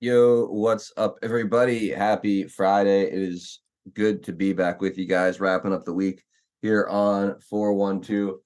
Yo, what's up, everybody? Happy Friday. It is good to be back with you guys, wrapping up the week here on 412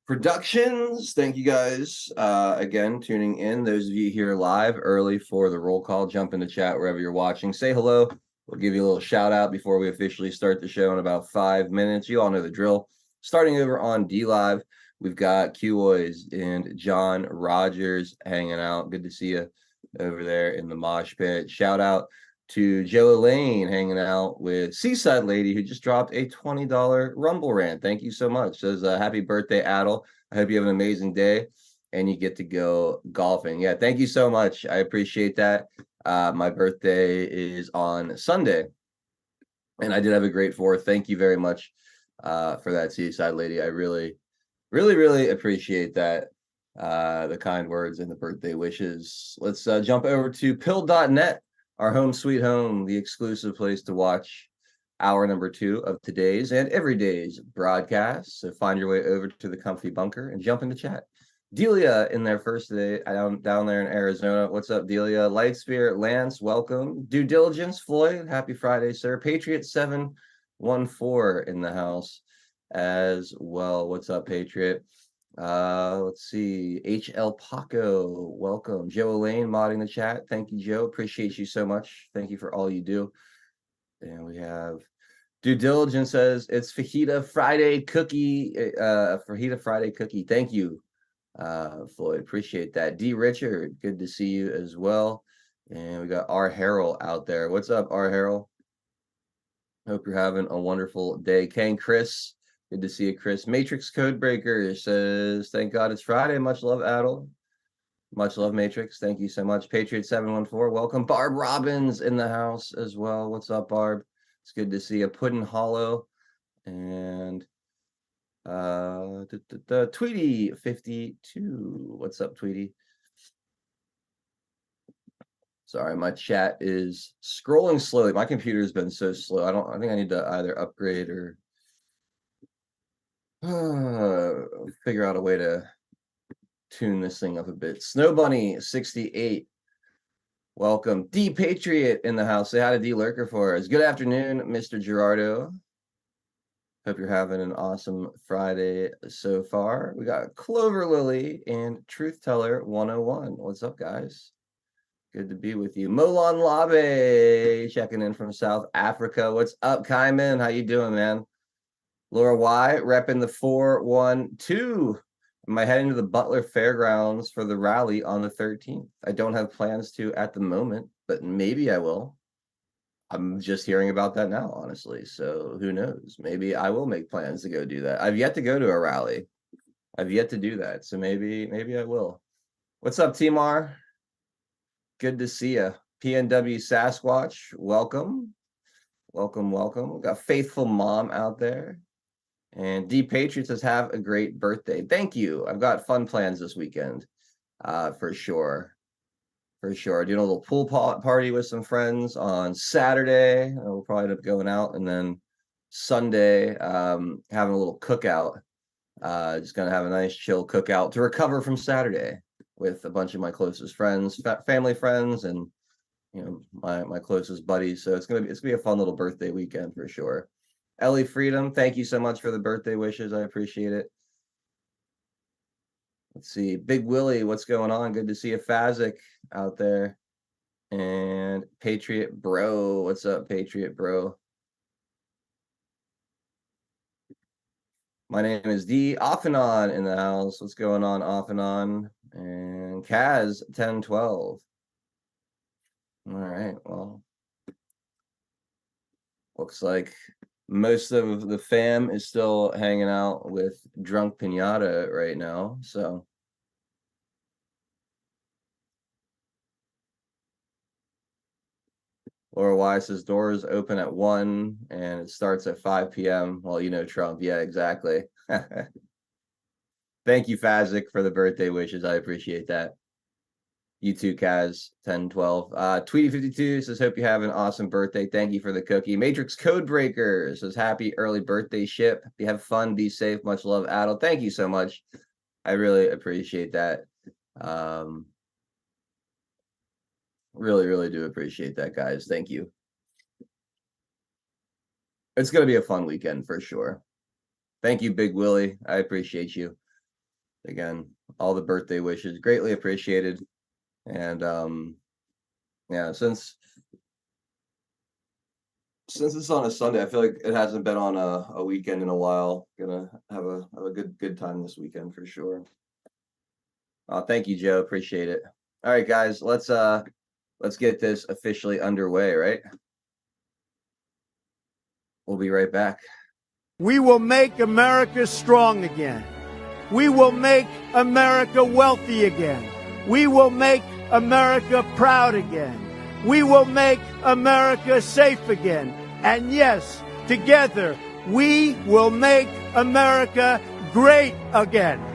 Productions. Thank you guys again tuning in. Those of you here live early for the roll call, jump in the chat wherever you're watching. Say hello. We'll give you a little shout out before we officially start the show in about 5 minutes. You all know the drill. Starting over on D Live, we've got Q-Boys and John Rogers hanging out. Good to see you over there in the mosh pit. Shout out to Joe Elaine hanging out with Seaside Lady, who just dropped a $20 Rumble rant. Thank you so much. Says happy birthday, Adel. I hope you have an amazing day and you get to go golfing. Yeah, thank you so much. I appreciate that. My birthday is on Sunday, and I did have a great fourth. Thank you very much for that, Seaside Lady. I really, really, really appreciate that. The kind words and the birthday wishes. Let's jump over to pill.net, our home sweet home, the exclusive place to watch hour number 2 of today's and every day's broadcast. So find your way over to the comfy bunker and jump into chat. Delia in there first today, down there in Arizona. What's up, Delia? Light Spirit Lance, welcome. Due Diligence, Floyd, happy Friday, sir. Patriot 714 in the house as well. What's up, Patriot? Let's see. HL Paco, welcome. Joe Elaine modding the chat. Thank you, Joe. Appreciate you so much. Thank you for all you do. And we have Due Diligence says it's Fajita Friday cookie. Fajita Friday cookie. Thank you, Floyd. Appreciate that. D Richard, good to see you as well. And we got R Harrell out there. What's up, R Harrell? Hope you're having a wonderful day. Kane Chris, good to see you, Chris. Matrix Codebreaker says, thank God it's Friday. Much love, Adel. Much love, Matrix. Thank you so much. Patriot 714, welcome. Barb Robbins in the house as well. What's up, Barb? It's good to see you. Puddin' Hollow and Tweety 52. What's up, Tweety? Sorry, my chat is scrolling slowly. My computer's been so slow. I think I need to either upgrade or figure out a way to tune this thing up a bit. Snow Bunny 68. Welcome. D Patriot in the house. Say hi to D Lurker for us. Good afternoon, Mr. Gerardo. Hope you're having an awesome Friday so far. We got Clover Lily and Truth Teller 101. What's up, guys? Good to be with you. Molon Labe checking in from South Africa. What's up, Kaiman? How you doing, man? Laura Y repping the 412. Am I heading to the Butler Fairgrounds for the rally on the 13th? I don't have plans to at the moment, but maybe I will. I'm just hearing about that now, honestly. So who knows? Maybe I will make plans to go do that. I've yet to go to a rally. I've yet to do that. So maybe I will. What's up, Timar? Good to see you. PNW Sasquatch, welcome. Welcome. We got Faithful Mom out there. And D Patriot says, have a great birthday. Thank you. I've got fun plans this weekend, for sure. For sure. Doing a little pool party with some friends on Saturday. We'll probably end up going out. And then Sunday, having a little cookout. Just going to have a nice chill cookout to recover from Saturday with a bunch of my closest friends, family friends, and my closest buddies. So it's gonna be a fun little birthday weekend for sure. Ellie Freedom, thank you so much for the birthday wishes. I appreciate it. Let's see, Big Willie, what's going on? Good to see you, Fazik out there. And Patriot Bro, what's up, Patriot Bro? My name is D. Off and on in the house. What's going on, off and on? And Kaz 1012. All right, well, looks like most of the fam is still hanging out with Drunk Pinata right now, so Laura Wise says doors open at 1 and it starts at 5 p.m. Well, Trump. Yeah, exactly. Thank you, Fazik, for the birthday wishes. I appreciate that. You too, Kaz, 1012. Tweety52 says, hope you have an awesome birthday. Thank you for the cookie. Matrix Codebreaker says, happy early birthday, ship. You have fun, be safe. Much love, Adel. Thank you so much. I really appreciate that. Really, really do appreciate that, guys. Thank you. It's going to be a fun weekend for sure. Thank you, Big Willie. I appreciate you. Again, all the birthday wishes, greatly appreciated. And yeah, since it's on a Sunday, I feel like it hasn't been on a weekend in a while. Gonna have a good time this weekend for sure. Thank you, Joe. Appreciate it. All right, guys, let's get this officially underway, right? We'll be right back. We will make America strong again. We will make America wealthy again. We will make America proud again. We will make America safe again. And yes, together, we will make America great again.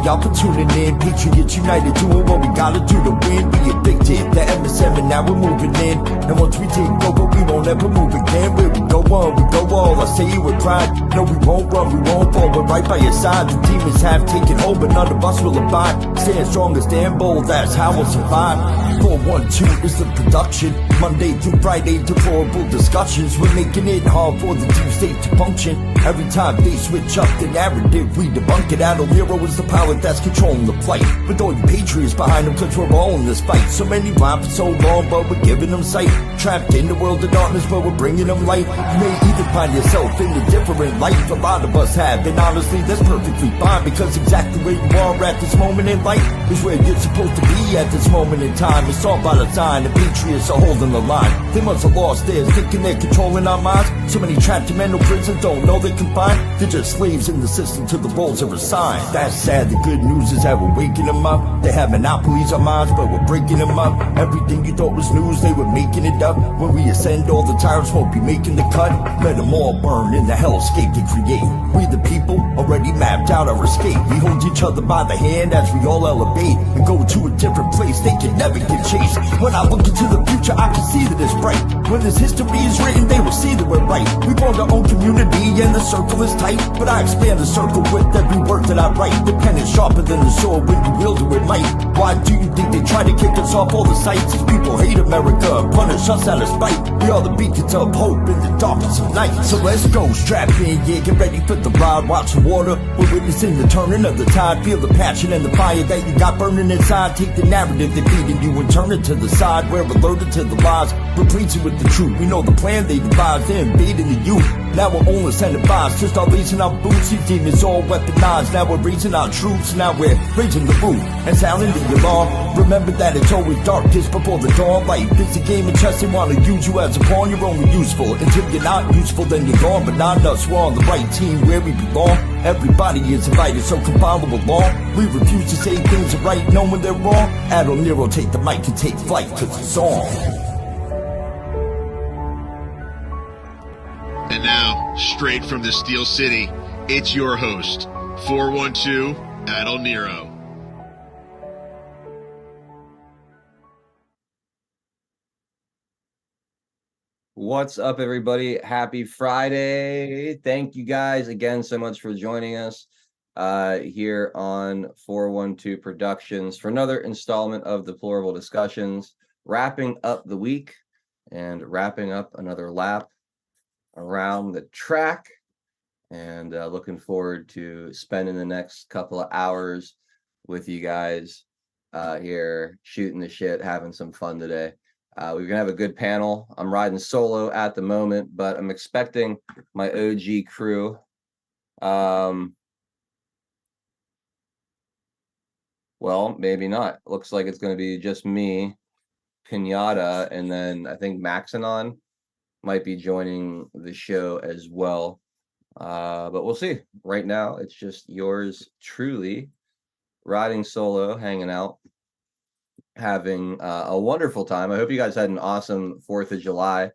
Y'all for tuning in, Patriots United, doing what we gotta do to win. Be addicted, the MS7, now we're moving in. And once we take over, we won't ever move again. Where we go on, we go all, I say it with pride. No, we won't run, we won't fall, we're right by your side. The demons have taken hold, but none of us will abide. Stand strong and stand bold, that's how we'll survive. 412 is the production, Monday through Friday, deplorable discussions. We're making it hard for the deep state to function. Every time they switch up the narrative, we debunk it. Adult hero is the power that's controlling the plight. With all you patriots behind them, cause we're all in this fight. So many rhyme for so long, but we're giving them sight. Trapped in the world of darkness, but we're bringing them light. You may even find yourself in a different life. A lot of us have, and honestly, that's perfectly fine. Because exactly where you are at this moment in life is where you're supposed to be at this moment in time. It's all by design, the patriots are holding the line. They must have lost theirs, thinking they're controlling our minds. So many trapped in mental prisons don't know they're confined. They're just slaves in the system till the roles are assigned. That's sad, the good news is that we're waking them up. They have monopolies on minds, but we're breaking them up. Everything you thought was news, they were making it up. When we ascend, all the tyrants won't be making the cut. Let them all burn in the hellscape they create. We the people already mapped out our escape. We hold each other by the hand as we all elevate and go to a different place. They can never get chased. When I look into the future, I can see that it's bright. When this history is written, they will see that we're right. We formed our own community and the circle is tight, but I expand the circle with every word that I write. The pen is sharper than the sword when you wield it with might. Why do you think they try to kick us off all the sights? These people hate America and punish us out of spite. We are the beacons of hope in the darkness of night. So let's go, strap in, yeah, get ready for the ride. Watch the water, we're witnessing the turning of the tide. Feel the passion and the fire that you got burning inside. Take the narrative they're feeding you and turn it to the side. We're alerted to the lies, replacing with the truth. We know the plan they devised, they're invading the youth. Now we're homeless and advised to start raising our boots. These demons all weaponized. Now we're raising our troops. Now we're raising the roof and sounding the alarm. Remember that it's always darkest before the dawn. Life is a game of chess. They want to use you as a pawn. You're only useful until you're not useful, then you're gone. But not us, we're on the right team where we belong. Everybody is invited, so come follow along. We refuse to say things are right knowing they're wrong. Adol Nero, take the mic and take flight, cause it's on. And now, straight from the Steel City, it's your host, 412 Adol Nero. What's up, everybody? Happy Friday. Thank you guys again so much for joining us here on 412 Productions for another installment of Deplorable Discussions, wrapping up the week and wrapping up another lap around the track, and looking forward to spending the next couple of hours with you guys here shooting the shit, having some fun today. We're gonna have a good panel. I'm riding solo at the moment, but I'm expecting my OG crew. Well, maybe not. Looks like it's gonna be just me, Pinata, and then I think Maxinon might be joining the show as well. But we'll see. Right now, it's just yours truly riding solo, hanging out, having a wonderful time. I hope you guys had an awesome 4th of July.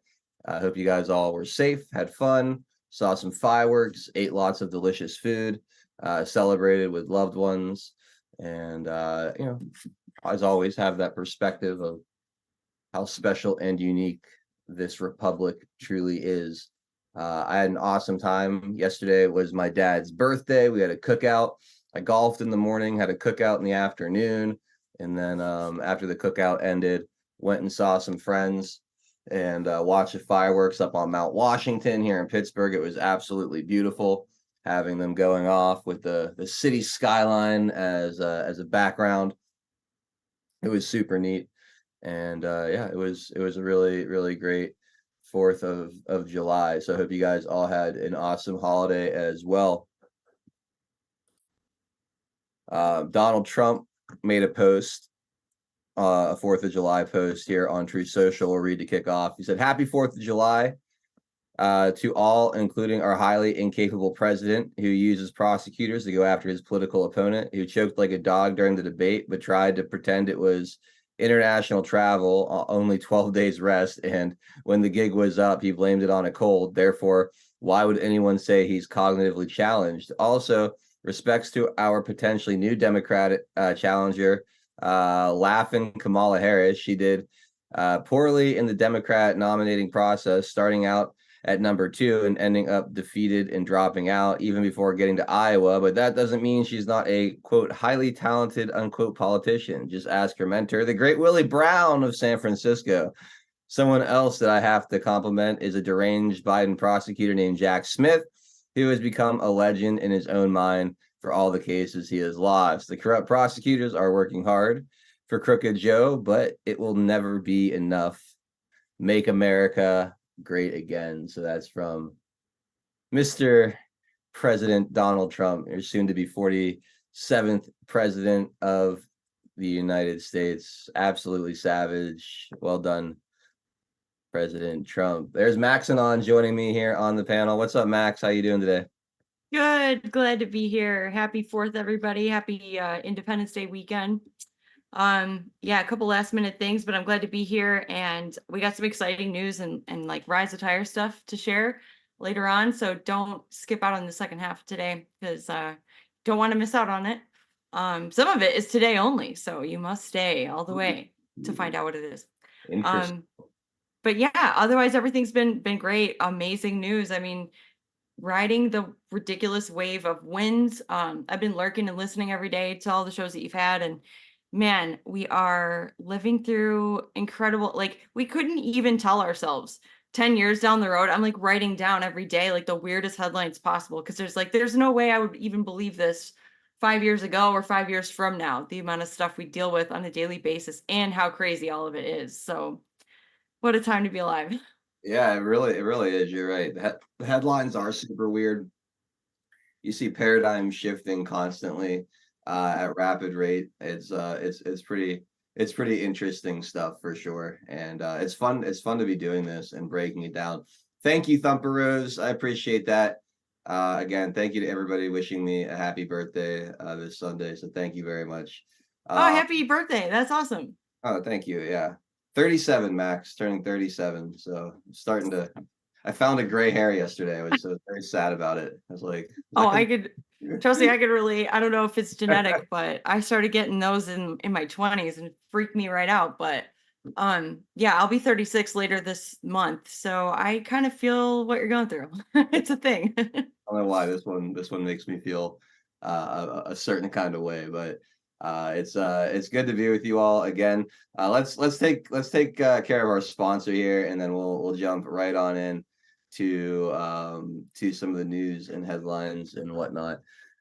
I hope you guys all were safe, had fun, saw some fireworks, ate lots of delicious food, celebrated with loved ones, and as always, have that perspective of how special and unique this republic truly is. I had an awesome time. Yesterday was my dad's birthday. We had a cookout. I golfed in the morning, had a cookout in the afternoon, and then after the cookout ended, went and saw some friends and watched the fireworks up on Mount Washington here in Pittsburgh. It was absolutely beautiful, having them going off with the city skyline as a background. It was super neat, and it was a really great 4th of July. So I hope you guys all had an awesome holiday as well. Donald Trump made a post, a 4th of July post here on True Social. We'll read to kick off. He said, "Happy 4th of July to all, including our highly incapable president who uses prosecutors to go after his political opponent, who choked like a dog during the debate, but tried to pretend it was international travel, only 12 days rest. And when the gig was up, he blamed it on a cold. Therefore, why would anyone say he's cognitively challenged? Also, respects to our potentially new Democratic challenger, laughing Kamala Harris. She did poorly in the Democrat nominating process, starting out at number 2 and ending up defeated and dropping out even before getting to Iowa. But that doesn't mean she's not a, quote, highly talented, unquote, politician. Just ask her mentor, the great Willie Brown of San Francisco. Someone else that I have to compliment is a deranged Biden prosecutor named Jack Smith, who has become a legend in his own mind for all the cases he has lost. The corrupt prosecutors are working hard for Crooked Joe, but it will never be enough. Make America great again." So that's from Mr. President Donald Trump, your soon to be 47th president of the United States. Absolutely savage. Well done, President Trump. There's Maxanon joining me here on the panel. What's up, Max? How you doing today? Good. Glad to be here. Happy 4th, everybody. Happy Independence Day weekend. A couple last minute things, but I'm glad to be here, and we got some exciting news and like Rise of Tire stuff to share later on. So don't skip out on the second half today, because don't want to miss out on it. Some of it is today only, so you must stay all the way to find out what it is. Interesting. But yeah, otherwise everything's been great. Amazing news. I mean, riding the ridiculous wave of wins. I've been lurking and listening every day to all the shows that you've had, and man, we are living through incredible, like we couldn't even tell ourselves 10 years down the road. I'm like writing down every day like the weirdest headlines possible, because there's no way I would even believe this 5 years ago or 5 years from now, the amount of stuff we deal with on a daily basis and how crazy all of it is. So what a time to be alive. Yeah, it really is. You're right. The headlines are super weird. You see paradigm shifting constantly at rapid rate. It's pretty interesting stuff for sure, and it's fun to be doing this and breaking it down. Thank you, Thumper Rose. I appreciate that. Again, thank you to everybody wishing me a happy birthday this Sunday. So thank you very much. Happy birthday! That's awesome. Oh, thank you. Yeah, 37, Max, turning 37. So I found a gray hair yesterday. I was very sad about it. I was like, trust me, I could really, I don't know if it's genetic, but I started getting those in my 20s and it freaked me right out. But I'll be 36 later this month. So I kind of feel what you're going through. It's a thing. I don't know why this one makes me feel a certain kind of way, but it's good to be with you all again. Let's take care of our sponsor here, and then we'll jump right on in to some of the news and headlines and whatnot.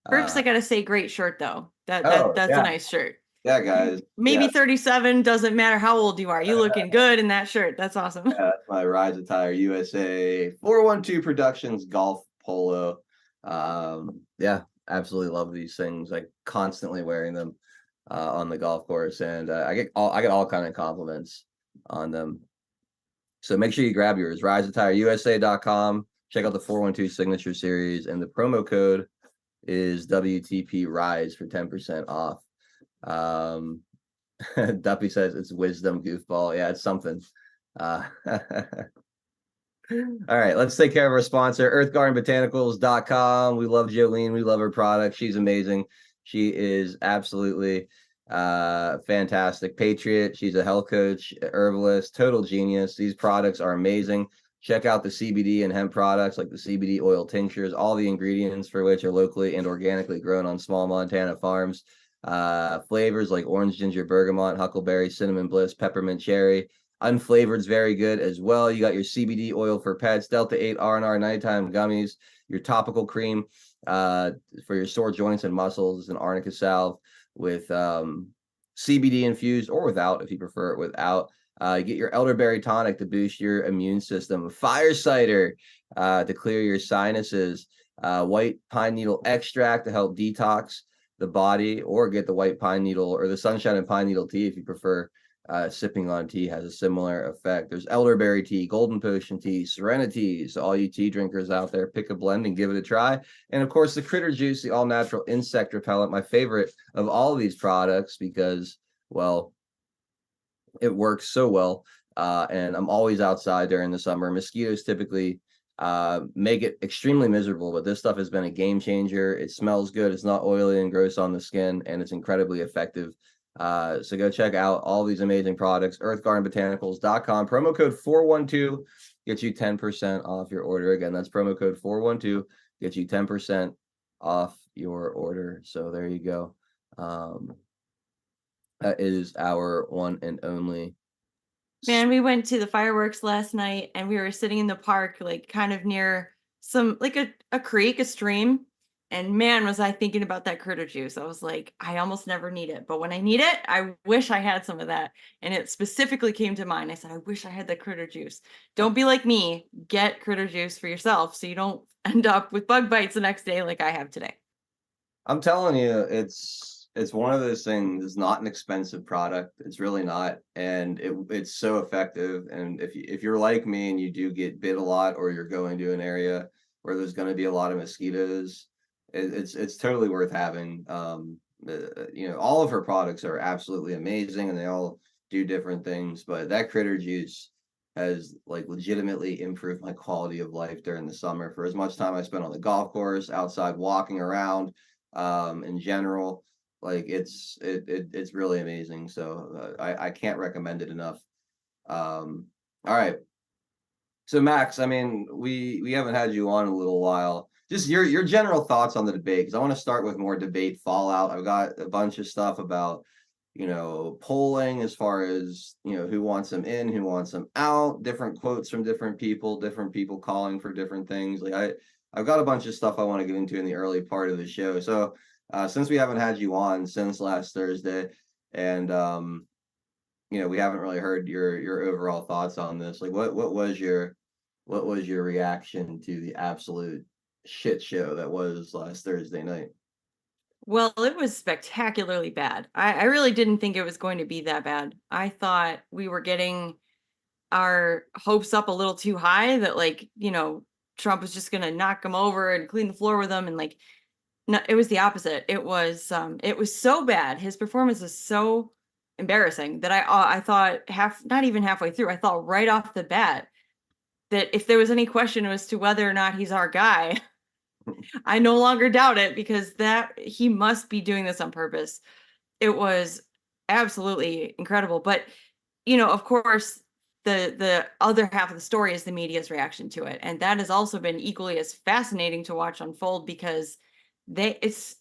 First, I gotta say, great shirt though. That's a nice shirt. Yeah, guys. Maybe 37, doesn't matter how old you are. You looking good in that shirt. That's awesome. Yeah, that's my Rise of Tire USA 412 Productions golf polo. Absolutely love these things. Like constantly wearing them on the golf course, and I get all kind of compliments on them. So make sure you grab yours. RiseOfTireUSA.com. Check out the 412 Signature Series, and the promo code is WTP Rise for 10% off. Duppy says it's wisdom, goofball. Yeah, it's something. All right, let's take care of our sponsor, earthgardenbotanicals.com. We love Jolene. We love her product. She's amazing. She is absolutely fantastic. Patriot. She's a health coach, herbalist, total genius. These products are amazing. Check out the CBD and hemp products like the CBD oil tinctures, all the ingredients for which are locally and organically grown on small Montana farms. Flavors like orange ginger bergamot, huckleberry, cinnamon bliss, peppermint cherry. Unflavored is very good as well. You got your CBD oil for pets, Delta 8 R&R nighttime gummies, your topical cream for your sore joints and muscles, and arnica salve with CBD infused or without, if you prefer it without. You get your elderberry tonic to boost your immune system, fire cider to clear your sinuses, white pine needle extract to help detox the body, or get the white pine needle or the sunshine and pine needle tea if you prefer. Sipping on tea has a similar effect. There's elderberry tea, golden potion tea, serenity. So all you tea drinkers out there, pick a blend and give it a try. And of course, the critter juice, the all natural insect repellent, my favorite of all of these products because, well, it works so well. And I'm always outside during the summer. Mosquitoes typically make it extremely miserable, but this stuff has been a game changer. It smells good. It's not oily and gross on the skin, and it's incredibly effective. So go check out all these amazing products, earthgardenbotanicals.com. Promo code 412 gets you 10% off your order. Again, that's promo code 412 gets you 10% off your order. So there you go. That is our one and only. Man, we went to the fireworks last night and we were sitting in the park, like kind of near some, like a creek, a stream. And man, was I thinking about that critter juice. I was like, I almost never need it. But when I need it, I wish I had some of that. And it specifically came to mind. I said, I wish I had the critter juice. Don't be like me. Get critter juice for yourself so you don't end up with bug bites the next day like I have today. I'm telling you, it's one of those things. It's not an expensive product. It's really not, and it's so effective. And if you're like me and you do get bit a lot, or you're going to an area where there's going to be a lot of mosquitoes, it's totally worth having. All of her products are absolutely amazing, and they all do different things. But that critter juice has like legitimately improved my quality of life during the summer. For as much time I spent on the golf course, outside walking around, in general, like it's really amazing. So I can't recommend it enough. All right, so Max, I mean, we haven't had you on in a little while. Just your general thoughts on the debate, because I want to start with more debate fallout. I've got a bunch of stuff about polling as far as who wants them in, who wants them out, different quotes from different people calling for different things. Like I've got a bunch of stuff I want to get into in the early part of the show. So since we haven't had you on since last Thursday, and we haven't really heard your overall thoughts on this. Like what was your reaction to the absolute shit show that was last Thursday night? Well, it was spectacularly bad. I really didn't think it was going to be that bad. I thought we were getting our hopes up a little too high that Trump was just going to knock him over and clean the floor with him. And no, it was the opposite. It was so bad. His performance was so embarrassing that I thought not even halfway through, I thought right off the bat that if there was any question as to whether or not he's our guy, I no longer doubt it, because that he must be doing this on purpose. It was absolutely incredible. But, of course, the other half of the story is the media's reaction to it. And that has also been equally as fascinating to watch unfold, because it's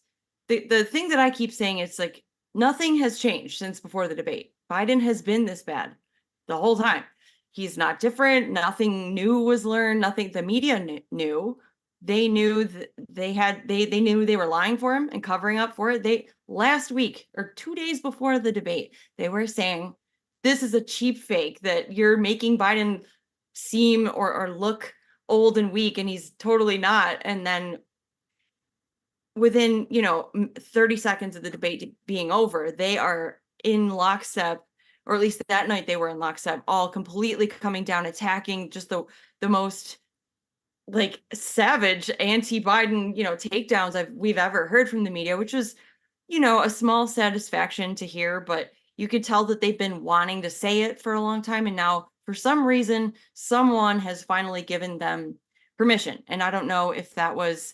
the thing that I keep saying, it's like nothing has changed since before the debate. Biden has been this bad the whole time. He's not different. Nothing new was learned. Nothing the media knew. They knew that they knew they were lying for him and covering up for it. They last week or 2 days before the debate, they were saying this is a cheap fake, that you're making Biden seem or look old and weak, and he's totally not. And then within 30 seconds of the debate being over, they are in lockstep, or at least that night they were in lockstep, all completely coming down, attacking just the most like savage anti-Biden, takedowns we've ever heard from the media, which was, a small satisfaction to hear, but you could tell that they've been wanting to say it for a long time, and now for some reason, someone has finally given them permission. And I don't know if that was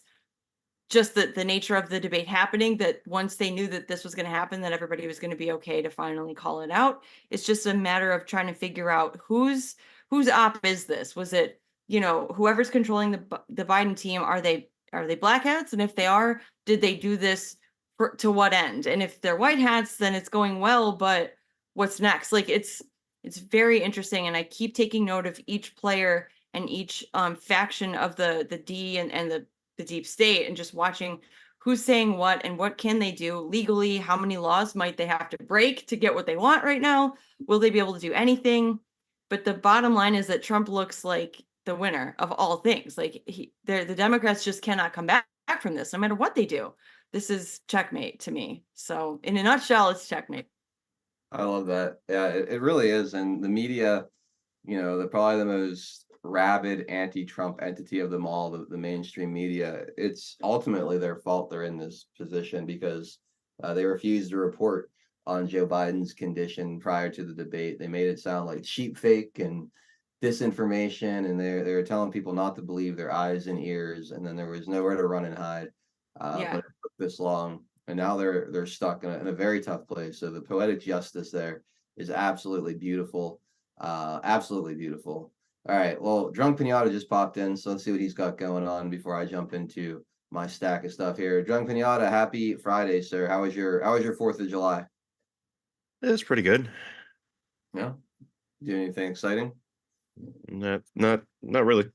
just the nature of the debate happening, that once they knew that this was going to happen, that everybody was going to be okay to finally call it out. It's just a matter of trying to figure out whose op is this? Was it, whoever's controlling the Biden team? Are they black hats? And if they are, did they do this to what end? And if they're white hats, then it's going well, but what's next? Like it's very interesting, and I keep taking note of each player and each faction of the D and the deep state, and just watching who's saying what and what can they do legally. How many laws might they have to break to get what they want right now? Will they be able to do anything? But the bottom line is that Trump looks like the winner of all things. Like the Democrats just cannot come back from this, no matter what they do. This is checkmate to me. So in a nutshell, it's checkmate. I love that. Yeah, it really is. And the media, probably the most rabid anti-Trump entity of them all, the mainstream media, it's ultimately their fault they're in this position because they refused to report on Joe Biden's condition prior to the debate. They made it sound like sheep fake and disinformation, and they were telling people not to believe their eyes and ears, and then there was nowhere to run and hide. Yeah. But it took this long, and now they're stuck in a very tough place. So the poetic justice there is absolutely beautiful, absolutely beautiful. All right, well, Drunk Pinata just popped in, so let's see what he's got going on before I jump into my stack of stuff here. Drunk Pinata, happy Friday, sir. How was your 4th of July? It's pretty good. Yeah, do anything exciting? Not really.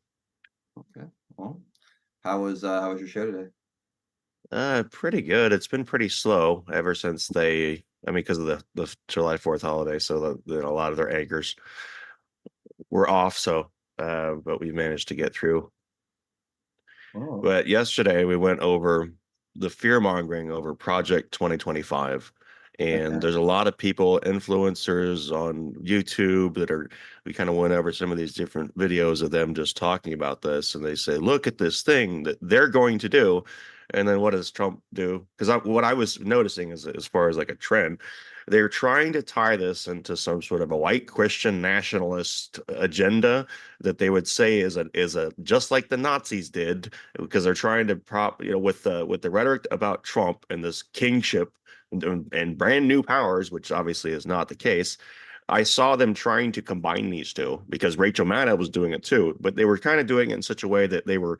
Okay, well, how was your show today? Pretty good. It's been pretty slow ever since because of the July 4th holiday, so a lot of their anchors were off. So, but we managed to get through. Oh, But yesterday we went over the fear mongering over Project 2025. And okay. there's a lot of people, influencers on YouTube we kind of went over some of these different videos of them just talking about this. And they say, look at this thing that they're going to do. And then what does Trump do? Because what I was noticing is, as far as like a trend, they're trying to tie this into some sort of a white Christian nationalist agenda that they would say is a just like the Nazis did, because they're trying to with the rhetoric about Trump and this kingship and brand new powers, which obviously is not the case. I saw them trying to combine these two because Rachel Maddow was doing it too, but they were kind of doing it in such a way that they were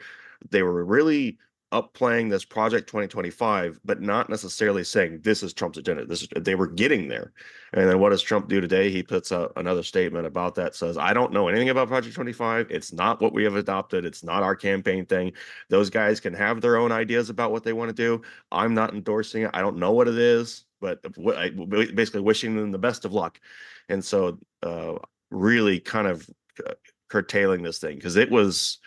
really upplaying this Project 2025, but not necessarily saying this is Trump's agenda. They were getting there. And then what does Trump do today? He puts out another statement about that, says, I don't know anything about Project 25. It's not what we have adopted. It's not our campaign thing. Those guys can have their own ideas about what they want to do. I'm not endorsing it. I don't know what it is, but basically wishing them the best of luck. And so really kind of curtailing this thing, because it was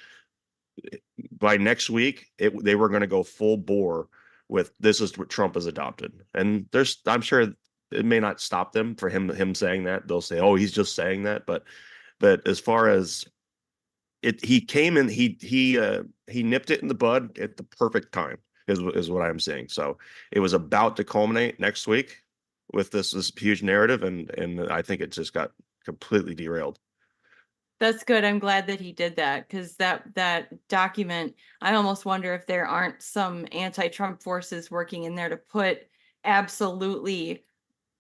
by next week they were going to go full bore with this is what Trump has adopted. And I'm sure it may not stop them for him saying that. They'll say, oh, he's just saying that. But as far as he came in, he nipped it in the bud at the perfect time is what I'm saying. So it was about to culminate next week with this huge narrative, and I think it just got completely derailed. That's good. I'm glad that he did that, because that document, I almost wonder if there aren't some anti-Trump forces working in there to put absolutely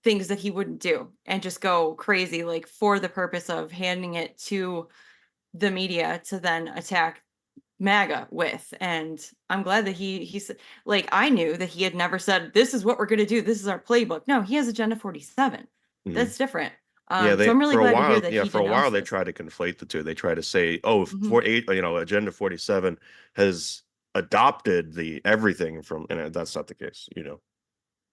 things that he wouldn't do and just go crazy, like for the purpose of handing it to the media to then attack MAGA with. And I'm glad that he's like, I knew that he had never said, this is what we're going to do. This is our playbook. No, he has Agenda 47. Mm-hmm. That's different. Yeah, so I'm really glad to hear that he for a while they this. try to conflate the two. They try to say, oh, Agenda 47 has adopted the everything from, and that's not the case,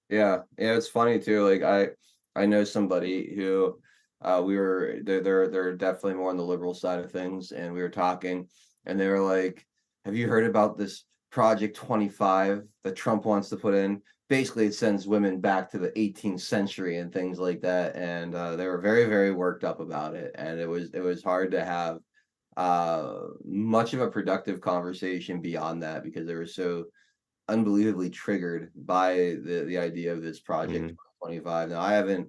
Yeah, it's funny too. Like I know somebody who they're definitely more on the liberal side of things, and we were talking, and they were like, have you heard about this Project 25 that Trump wants to put in? Basically, it sends women back to the 18th century and things like that, and they were very, very worked up about it, and it was hard to have much of a productive conversation beyond that because they were so unbelievably triggered by the idea of this Project 25. Now, I haven't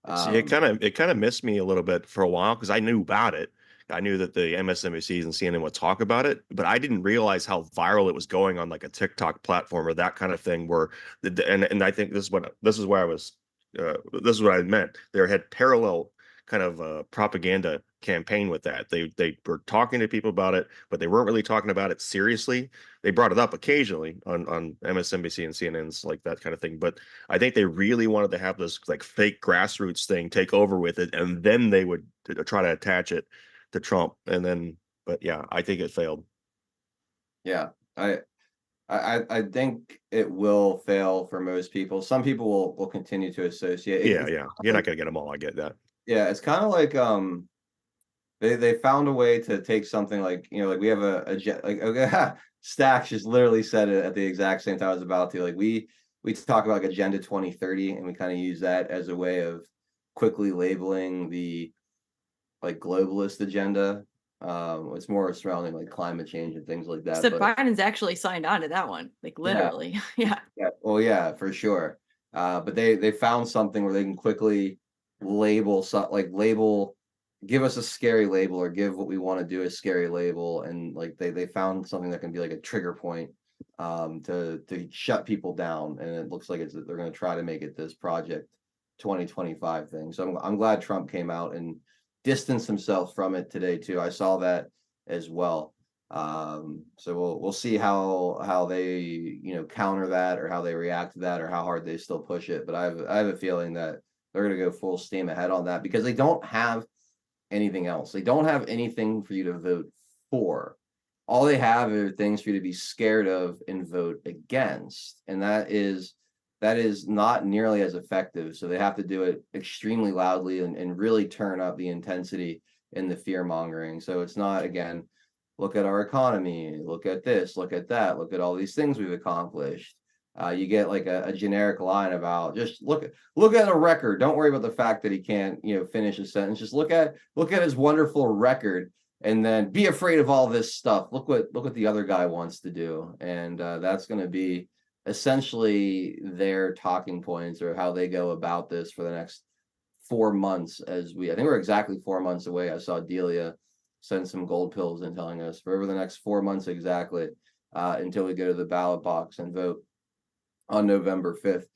See, it kind of missed me a little bit for a while because I knew about it. I knew that the MSNBCs and CNN would talk about it, but I didn't realize how viral it was going on like a TikTok platform or that kind of thing. Where and I think this is where I was. This is what I meant. They had parallel kind of propaganda campaign with that. They were talking to people about it, but they weren't really talking about it seriously. They brought it up occasionally on MSNBC and CNN's like that kind of thing, but I think they really wanted to have this like fake grassroots thing take over with it, and then they would try to attach it to Trump. And then, but yeah, I think it failed. Yeah, I think it will fail for most people. Some people will continue to associate. Yeah, It's yeah, you're not gonna get them all. I get that. yeah, it's kind of like they found a way to take something like, like we have like okay, Stacks just literally said it at the exact same time I was about to. Like we talk about like Agenda 2030, and we kind of use that as a way of quickly labeling the like globalist agenda. It's more surrounding like climate change and things like that. Except But Biden's actually signed on to that one, like yeah, literally. Yeah. yeah, well, yeah, for sure. But they found something where they can quickly label label, give us a scary label or give what we want to do a scary label, and like they found something that can be like a trigger point to shut people down, and it looks like they're going to try to make it this Project 2025 thing. So I'm glad Trump came out and distanced himself from it today too. I saw that as well. So we'll see how they counter that, or how they react to that, or how hard they still push it. But I have a feeling that they're going to go full steam ahead on that, because they don't have anything else. They don't have anything for you to vote for. All they have are things for you to be scared of and vote against, and that is not nearly as effective. So they have to do it extremely loudly and really turn up the intensity in the fear mongering. So it's not, again, look at our economy, look at this, look at that, look at all these things we've accomplished. You get like a generic line about just look at a record. Don't worry about the fact that he can't finish a sentence. Just look at his wonderful record, and then be afraid of all this stuff. Look what the other guy wants to do, and that's going to be essentially their talking points, or how they go about this for the next 4 months. I think we're exactly 4 months away. I saw Delia send some gold pills and telling us for over the next 4 months exactly, until we go to the ballot box and vote on November 5th.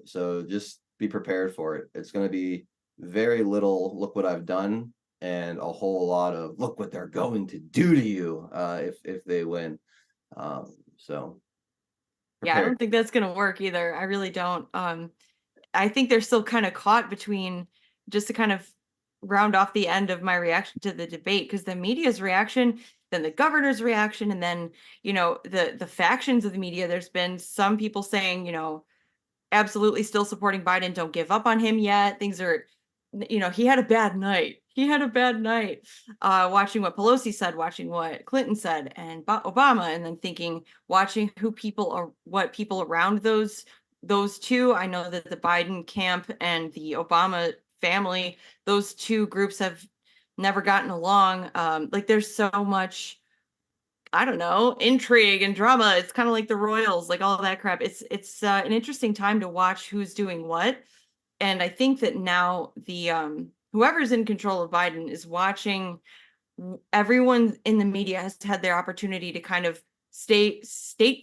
So just be prepared for it. It's going to be very little look what I've done, and a whole lot of look what they're going to do to you if they win. So Yeah, I prepare. don't think that's gonna work either. I really don't. I think they're still kind of caught between, just to kind of round off the end of my reaction to the debate, because the media's reaction, then the governor's reaction, and then the factions of the media. There's been some people saying, absolutely still supporting Biden, don't give up on him yet. Things are, he had a bad night. He had a bad night. Watching what Pelosi said, watching what Clinton said, and Obama, and then watching what people around those two. I know that the Biden camp and the Obama family, those two groups have never gotten along. Like there's so much, I don't know, intrigue and drama. It's kind of like the Royals, like all of that crap. It's an interesting time to watch who's doing what. And I think that now the whoever's in control of Biden is watching. Everyone in the media has had their opportunity to kind of state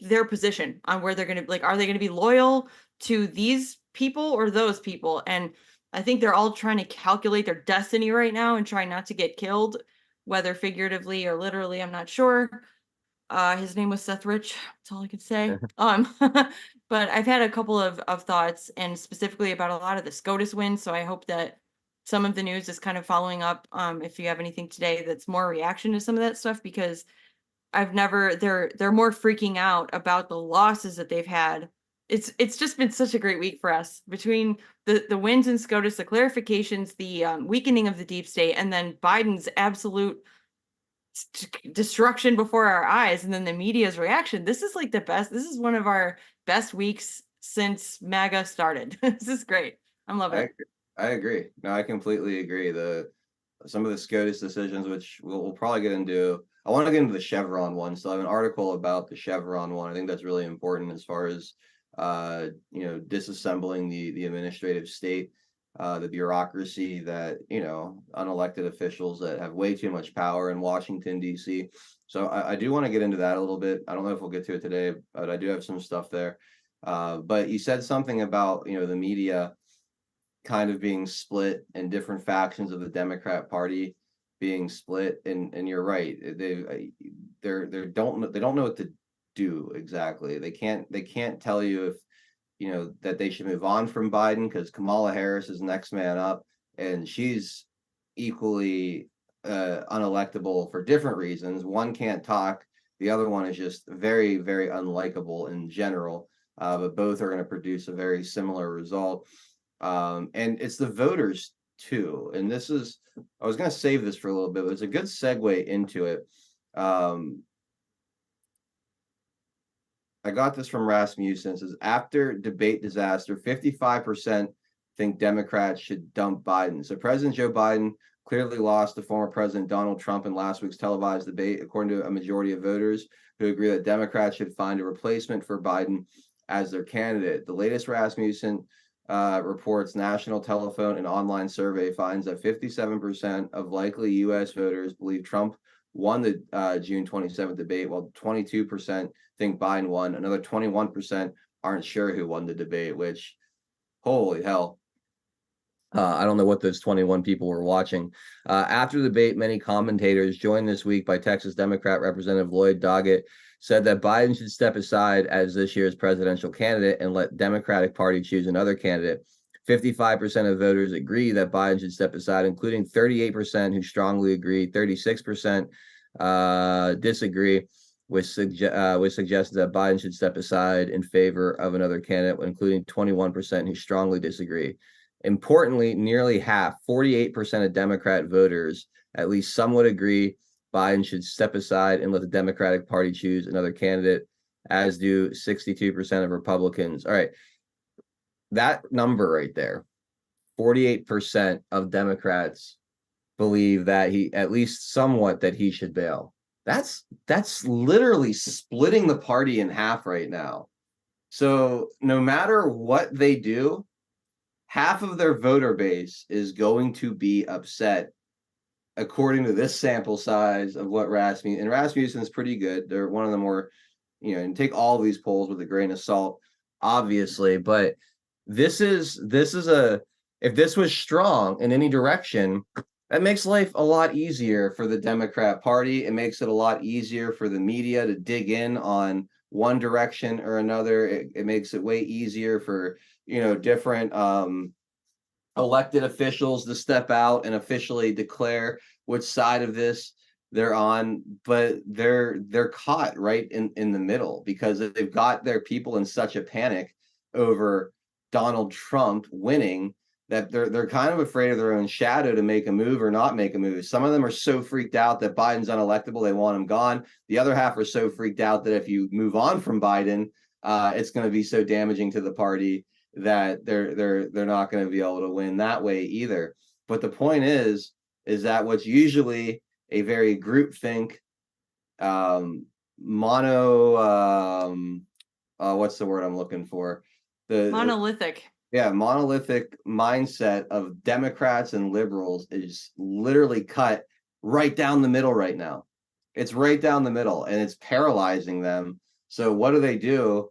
their position on where they're going to, like, are they going to be loyal to these people or those people? And I think they're all trying to calculate their destiny right now and try not to get killed, whether figuratively or literally. I'm not sure. His name was Seth Rich. That's all I can say. But I've had a couple of thoughts, and specifically about a lot of the SCOTUS wins. So I hope that some of the news is kind of following up. If you have anything today that's more reaction to some of that stuff, because they're more freaking out about the losses that they've had. It's just been such a great week for us, between the wins in SCOTUS, the clarifications, the weakening of the deep state, and then Biden's absolute destruction before our eyes, and then the media's reaction. This is like the best. This is one of our best weeks since MAGA started. This is great. I'm loving it. I agree. No, I completely agree. Some of the SCOTUS decisions, which we'll probably get into. I want to get into the Chevron one. So I have an article about the Chevron one. I think that's really important as far as disassembling the administrative state. the bureaucracy that, unelected officials that have way too much power in Washington, D.C. So I do want to get into that a little bit. I don't know if we'll get to it today, but I do have some stuff there. But you said something about, the media kind of being split and different factions of the Democrat Party being split, and you're right. They don't know what to do exactly. They can't tell you if that they should move on from Biden, because Kamala Harris is next man up, and she's equally unelectable for different reasons. One can't talk, the other one is just very, very unlikable in general. But both are going to produce a very similar result. And it's the voters too. And this is, I was going to save this for a little bit, but it's a good segue into it. I got this from Rasmussen. It says, after debate disaster, 55% think Democrats should dump Biden. So President Joe Biden clearly lost to former President Donald Trump in last week's televised debate, according to a majority of voters who agree that Democrats should find a replacement for Biden as their candidate. The latest Rasmussen reports national telephone and online survey finds that 57% of likely U.S. voters believe Trump won the June 27th debate, while 22% think Biden won. Another 21% aren't sure who won the debate, which, holy hell. I don't know what those 21 people were watching. After the debate, many commentators, joined this week by Texas Democrat Representative Lloyd Doggett, said that Biden should step aside as this year's presidential candidate and let Democratic Party choose another candidate. 55% of voters agree that Biden should step aside, including 38% who strongly agree, 36% disagree, which suggests that Biden should step aside in favor of another candidate, including 21% who strongly disagree. Importantly, nearly half, 48% of Democrat voters, at least some would agree Biden should step aside and let the Democratic Party choose another candidate, as do 62% of Republicans. All right. That number right there, 48% of Democrats believe that he, at least somewhat, that he should bail. That's literally splitting the party in half right now. So no matter what they do, half of their voter base is going to be upset, according to this sample size of what Rasmussen, and Rasmussen's pretty good. They're one of the more, and take all of these polls with a grain of salt, obviously, but this is if this was strong in any direction, that makes life a lot easier for the Democrat Party. It makes it a lot easier for the media to dig in on one direction or another. It makes it way easier for, different elected officials to step out and officially declare which side of this they're on. But they're caught right in the middle, because they've got their people in such a panic over Donald Trump winning that they're kind of afraid of their own shadow to make a move or not make a move. Some of them are so freaked out that Biden's unelectable, they want him gone. The other half are so freaked out that if you move on from Biden, it's going to be so damaging to the party that they're not going to be able to win that way either. But the point is that what's usually a very groupthink, what's the word I'm looking for? Monolithic. Monolithic mindset of Democrats and liberals is literally cut right down the middle right now. It's right down the middle, and it's paralyzing them. So what do?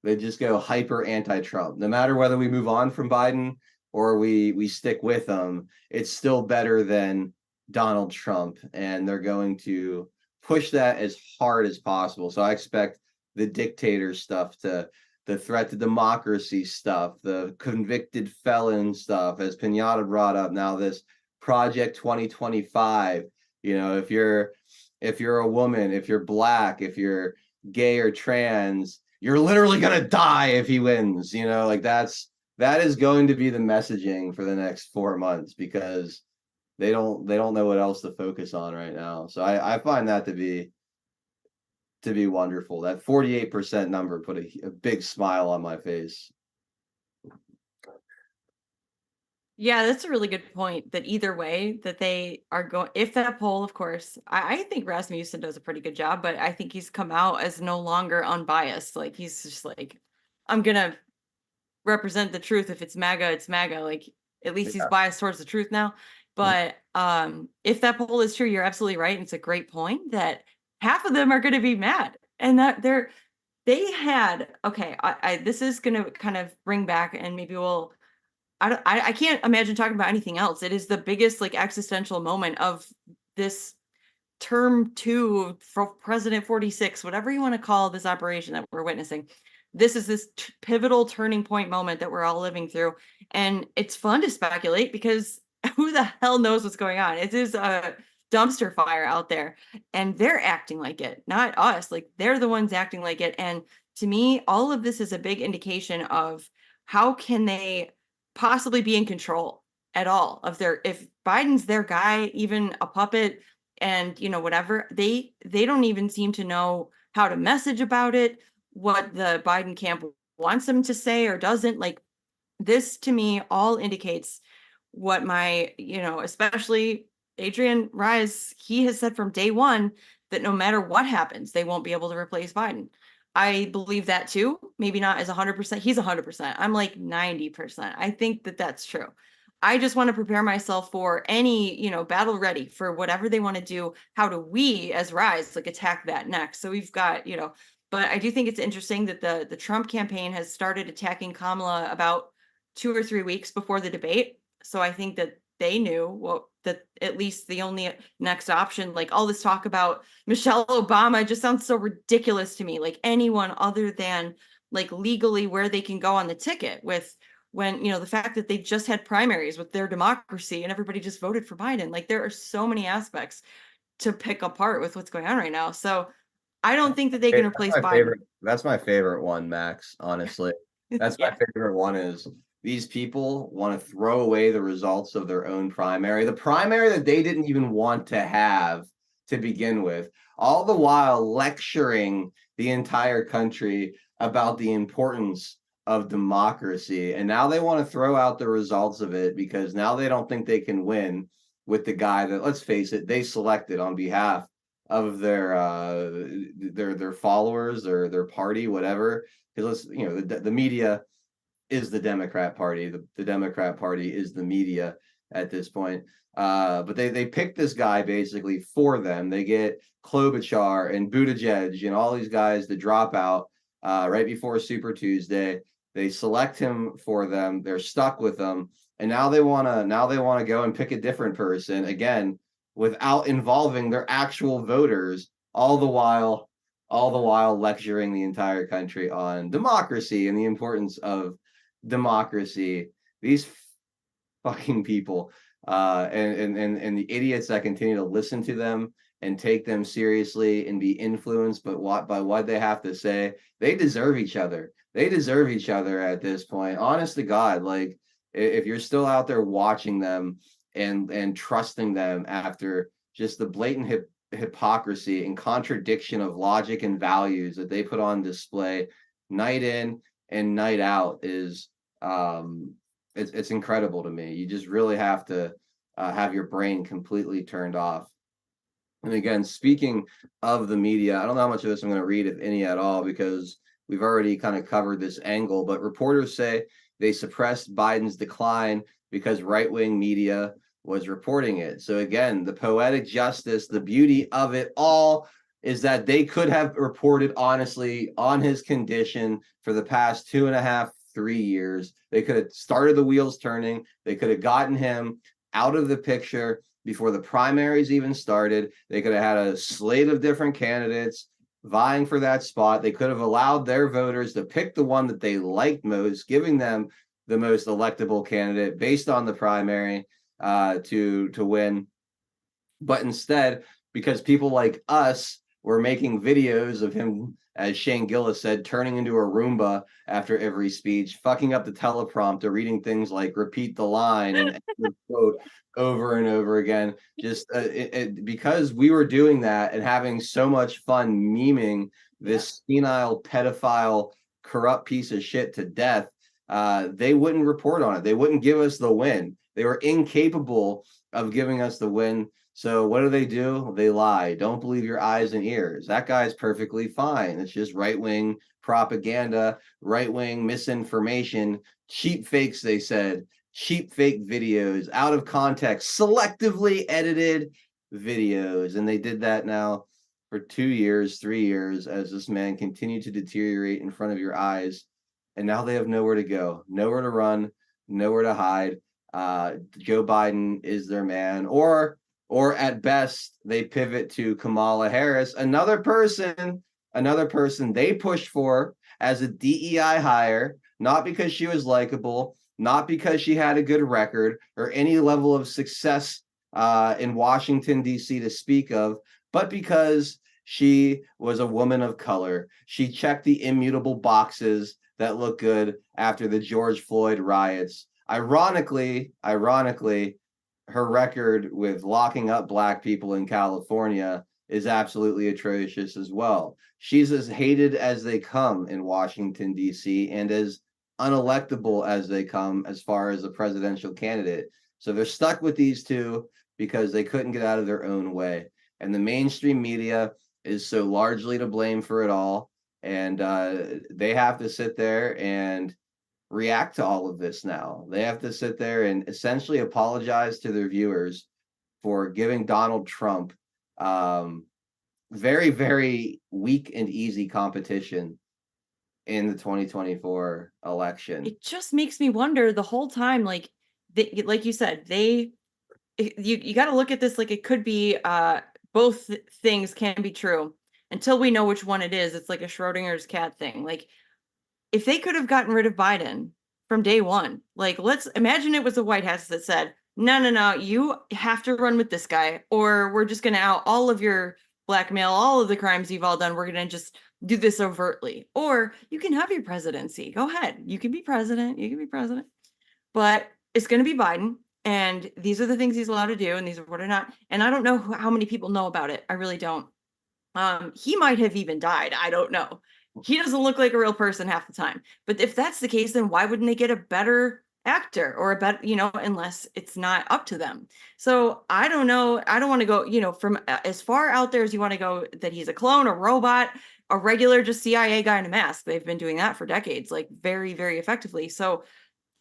They just go hyper anti-Trump. No matter whether we move on from Biden or we stick with him, it's still better than Donald Trump, and they're going to push that as hard as possible. So I expect the dictator stuff, the threat to democracy stuff, the convicted felon stuff, as Pinata brought up, now this Project 2025. If you're a woman, if you're Black, if you're gay or trans, you're literally going to die if he wins. That is going to be the messaging for the next 4 months, because they don't know what else to focus on right now. So I find that to be wonderful. That 48% number put a big smile on my face. Yeah, that's a really good point, that either way that they are going, if that poll, of course, I think Rasmussen does a pretty good job, but I think he's come out as no longer unbiased. Like, he's just like, I'm going to represent the truth. If it's MAGA, it's MAGA. Like, At least he's Yeah. biased towards the truth now. But if that poll is true, you're absolutely right. And it's a great point that half of them are going to be mad, and that they had, okay, this is going to kind of bring back, and maybe we'll, I can't imagine talking about anything else. It is the biggest like existential moment of this term 2 for President 46, whatever you want to call this operation that we're witnessing. This is this pivotal turning point moment that we're all living through. And it's fun to speculate because who the hell knows what's going on? It is a dumpster fire out there, and they're acting like it, not us. Like, they're the ones acting like it. And to me, all of this is a big indication of how can they possibly be in control at all of their, if Biden's their guy, even a puppet, and whatever, they don't even seem to know how to message about it, what the Biden camp wants them to say or doesn't. Like, this to me all indicates what my, especially Adrian Rise, he has said from day one that no matter what happens, they won't be able to replace Biden. I believe that too. Maybe not as 100%. He's 100%. I'm like 90%. I think that that's true. I just want to prepare myself for any, battle ready for whatever they want to do. How do we as Rise like attack that next? So we've got, but I do think it's interesting that the Trump campaign has started attacking Kamala about 2 or 3 weeks before the debate. So I think that they knew that at least the only next option, like all this talk about Michelle Obama, just sounds so ridiculous to me. Like, anyone other than like legally where they can go on the ticket with, when the fact that they just had primaries with their democracy and everybody just voted for Biden. Like, there are so many aspects to pick apart with what's going on right now. So I don't think that they can replace Biden. That's my favorite one, Max. Honestly, that's Yeah. my favorite one. Is these people want to throw away the results of their own primary, the primary that they didn't even want to have to begin with, all the while lecturing the entire country about the importance of democracy. And now they want to throw out the results of it because now they don't think they can win with the guy that, let's face it, they selected on behalf of their followers or their party, whatever. Because the media is the Democrat Party. The Democrat Party is the media at this point. But they picked this guy basically for them. They get Klobuchar and Buttigieg and all these guys to drop out right before Super Tuesday. They select him for them. They're stuck with them, and now they wanna go and pick a different person again without involving their actual voters. All the while lecturing the entire country on democracy and the importance of democracy. These fucking people and the idiots that continue to listen to them and take them seriously and be influenced by what they have to say, they deserve each other. They deserve each other at this point. Honest to God, like, if you're still out there watching them and trusting them after just the blatant hypocrisy and contradiction of logic and values that they put on display night in and night out, is it's incredible to me. You just really have to have your brain completely turned off. And again, speaking of the media, I don't know how much of this I'm going to read, if any at all, because we've already kind of covered this angle. But reporters say they suppressed Biden's decline because right-wing media was reporting it. So again, the poetic justice, the beauty of it all is that they could have reported honestly on his condition for the past 2.5, 3 years. They could have started the wheels turning. They could have gotten him out of the picture before the primaries even started. They could have had a slate of different candidates vying for that spot. They could have allowed their voters to pick the one that they liked most, giving them the most electable candidate based on the primary to win. But instead, because people like us were making videos of him, as Shane Gillis said, turning into a Roomba after every speech, fucking up the teleprompter, reading things like repeat the line and quote over and over again. Just because we were doing that and having so much fun memeing this senile, pedophile, corrupt piece of shit to death, they wouldn't report on it. They wouldn't give us the win. They were incapable of giving us the win. So what do? They lie. Don't believe your eyes and ears. That guy's perfectly fine. It's just right-wing propaganda, right-wing misinformation, cheap fakes, they said, cheap fake videos, out of context, selectively edited videos. And they did that now for 2 years, 3 years, as this man continued to deteriorate in front of your eyes. And now they have nowhere to go, nowhere to run, nowhere to hide. Joe Biden is their man, or at best they pivot to Kamala Harris, another person they pushed for as a DEI hire, not because she was likable, not because she had a good record or any level of success in Washington, D.C. to speak of, but because she was a woman of color. She checked the immutable boxes that look good after the George Floyd riots. Ironically, her record with locking up Black people in California is absolutely atrocious as well. She's as hated as they come in Washington, D.C., and as unelectable as they come as far as a presidential candidate. So they're stuck with these two because they couldn't get out of their own way. And the mainstream media is so largely to blame for it all. And they have to sit there and react to all of this now. They have to sit there and essentially apologize to their viewers for giving Donald Trump very, very weak and easy competition in the 2024 election. It just makes me wonder the whole time, like like you said, you got to look at this like it could be both things can be true until we know which one it is. It's like a Schrodinger's cat thing. Like if they could have gotten rid of Biden from day one, like let's imagine it was the White House that said, no, you have to run with this guy, or we're just going to out all of your blackmail, all of the crimes you've all done. We're going to just do this overtly, or you can have your presidency. Go ahead. You can be president. You can be president, but it's going to be Biden. And these are the things he's allowed to do. And these are what are not. And I don't know how many people know about it. I really don't. He might have even died. I don't know. He doesn't look like a real person half the time. But if that's the case, then why wouldn't they get a better actor or a better, unless it's not up to them. So I don't know. I don't want to go, from as far out there as you want to go that he's a clone, a robot, a regular just CIA guy in a mask. They've been doing that for decades, like very, very effectively. So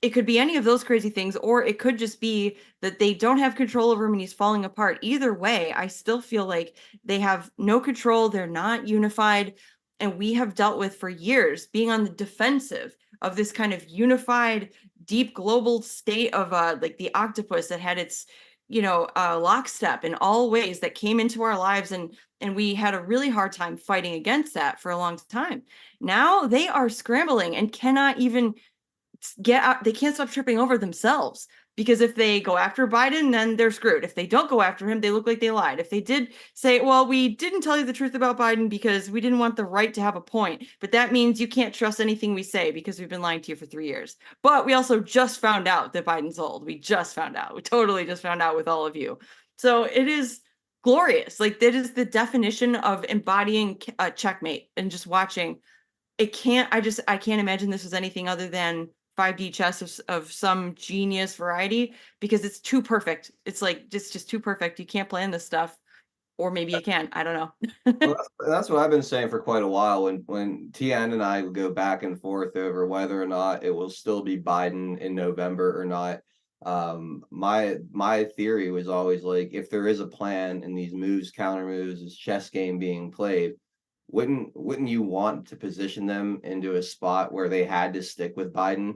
it could be any of those crazy things, or it could just be that they don't have control over him and he's falling apart. Either way, I still feel like they have no control. They're not unified. And we have dealt with for years being on the defensive of this kind of unified, deep global state of like the octopus that had its, lockstep in all ways that came into our lives. And we had a really hard time fighting against that for a long time. Now they are scrambling and cannot even get out. They can't stop tripping over themselves, because if they go after Biden, then they're screwed. If they don't go after him, they look like they lied. If they did say, well, we didn't tell you the truth about Biden because we didn't want the right to have a point, but that means you can't trust anything we say because we've been lying to you for 3 years. But we also just found out that Biden's old. We just found out. We totally just found out with all of you. So it is glorious. Like that is the definition of embodying a checkmate and just watching. I can't imagine this was anything other than 5D chess of some genius variety, because it's too perfect. It's like just too perfect. You can't plan this stuff, or maybe you can. I don't know. Well, that's what I've been saying for quite a while. When Tian and I go back and forth over whether or not it will still be Biden in November or not, my theory was always like, if there is a plan and these moves, counter moves, this chess game being played, wouldn't you want to position them into a spot where they had to stick with Biden?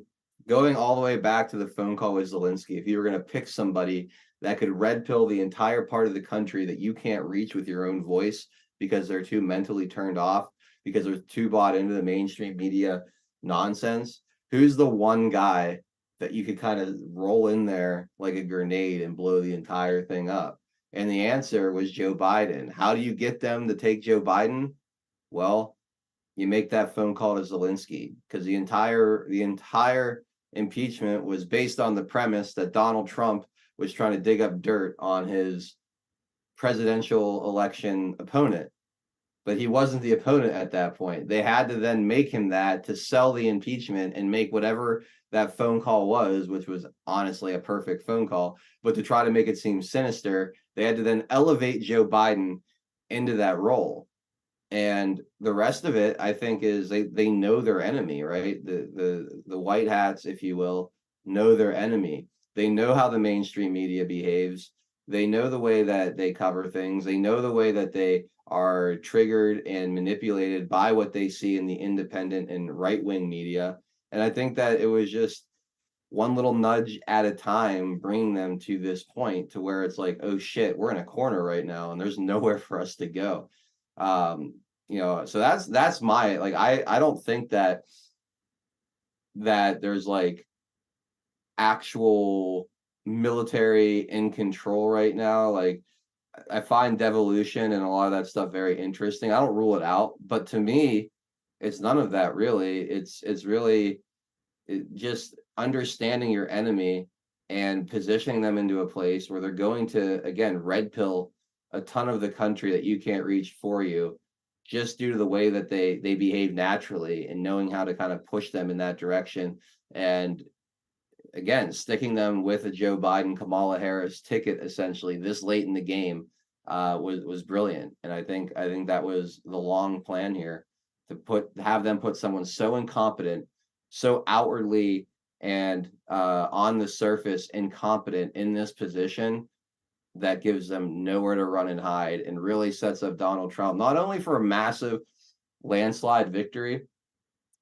Going all the way back to the phone call with Zelensky, if you were going to pick somebody that could red pill the entire part of the country that you can't reach with your own voice because they're too mentally turned off, because they're too bought into the mainstream media nonsense, who's the one guy that you could kind of roll in there like a grenade and blow the entire thing up? And the answer was Joe Biden. How do you get them to take Joe Biden? Well, you make that phone call to Zelensky, because the entire impeachment was based on the premise that Donald Trump was trying to dig up dirt on his presidential election opponent. But he wasn't the opponent at that point. They had to then make him that to sell the impeachment and make whatever that phone call was, which was honestly a perfect phone call, but to try to make it seem sinister, they had to then elevate Joe Biden into that role. And the rest of it, I think, is they know their enemy, right? The white hats, if you will, know their enemy. They know how the mainstream media behaves. They know the way that they cover things. They know the way that they are triggered and manipulated by what they see in the independent and right-wing media. And I think that it was just one little nudge at a time bringing them to this point to where it's like, oh shit, we're in a corner right now and there's nowhere for us to go. So that's my, like, I don't think that there's like actual military in control right now. Like, I find devolution and a lot of that stuff very interesting. I don't rule it out, but to me, it's none of that really. It's really just understanding your enemy and positioning them into a place where they're going to, again, red pill a ton of the country that you can't reach for you, just due to the way that they behave naturally, and knowing how to kind of push them in that direction. And again, sticking them with a Joe Biden, Kamala Harris ticket essentially this late in the game was brilliant. And I think that was the long plan here, to have them put someone so incompetent, so outwardly and on the surface incompetent in this position, that gives them nowhere to run and hide, and really sets up Donald Trump not only for a massive landslide victory,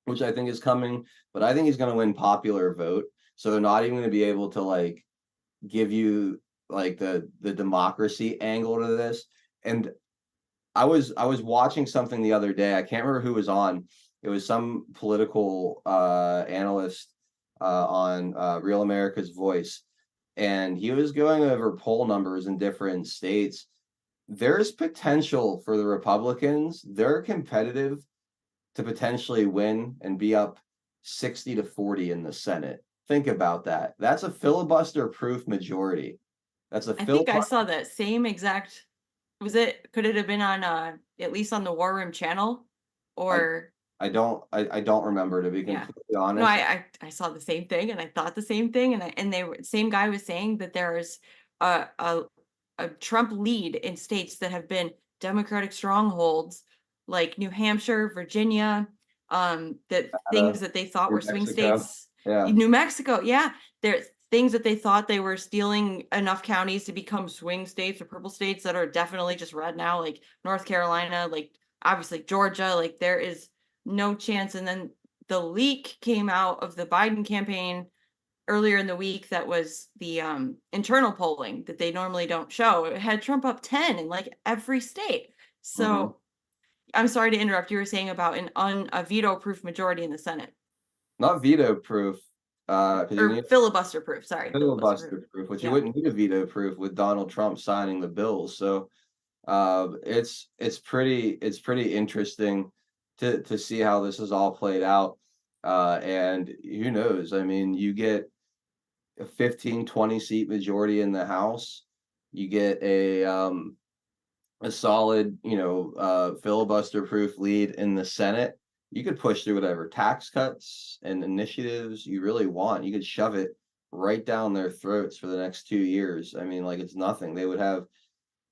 which I think is coming, but I think he's going to win popular vote. So they're not even going to be able to like give you like the democracy angle to this. And I was watching something the other day. I can't remember who was on. It was some political analyst on Real America's Voice, and he was going over poll numbers in different states. There's potential for the Republicans. They're competitive to potentially win and be up 60-40 in the Senate. Think about that. That's a filibuster-proof majority. That's a I think I filibuster. saw that same exact. Could it have been on at least on the War Room channel? I Or I don't remember, to be yeah. completely No, honest. I saw the same thing and I thought the same thing, and they were same guy was saying that there's a a a Trump lead in states that have been Democratic strongholds like New Hampshire, Virginia, that things that they thought New were swing Mexico. states. Yeah. New Mexico, yeah. There's things that they thought they were stealing enough counties to become swing states or purple states that are definitely just red now, like North Carolina, like obviously Georgia, like there is no chance. And then the leak came out of the Biden campaign earlier in the week that was the internal polling that they normally don't show. It had Trump up 10 in like every state. Mhm. So I'm sorry to interrupt. You were saying about a veto proof majority in the Senate, Not veto proof, because you or need filibuster proof. Sorry, filibuster proof. filibuster proof, which you Yeah. wouldn't need a veto proof with Donald Trump signing the bills. So it's pretty interesting to see how this is all played out. And who knows? I mean, you get a 15-20 seat majority in the House, you get a solid, filibuster proof lead in the Senate. You could push through whatever tax cuts and initiatives you really want. You could shove it right down their throats for the next 2 years. I mean, like, it's nothing. They would have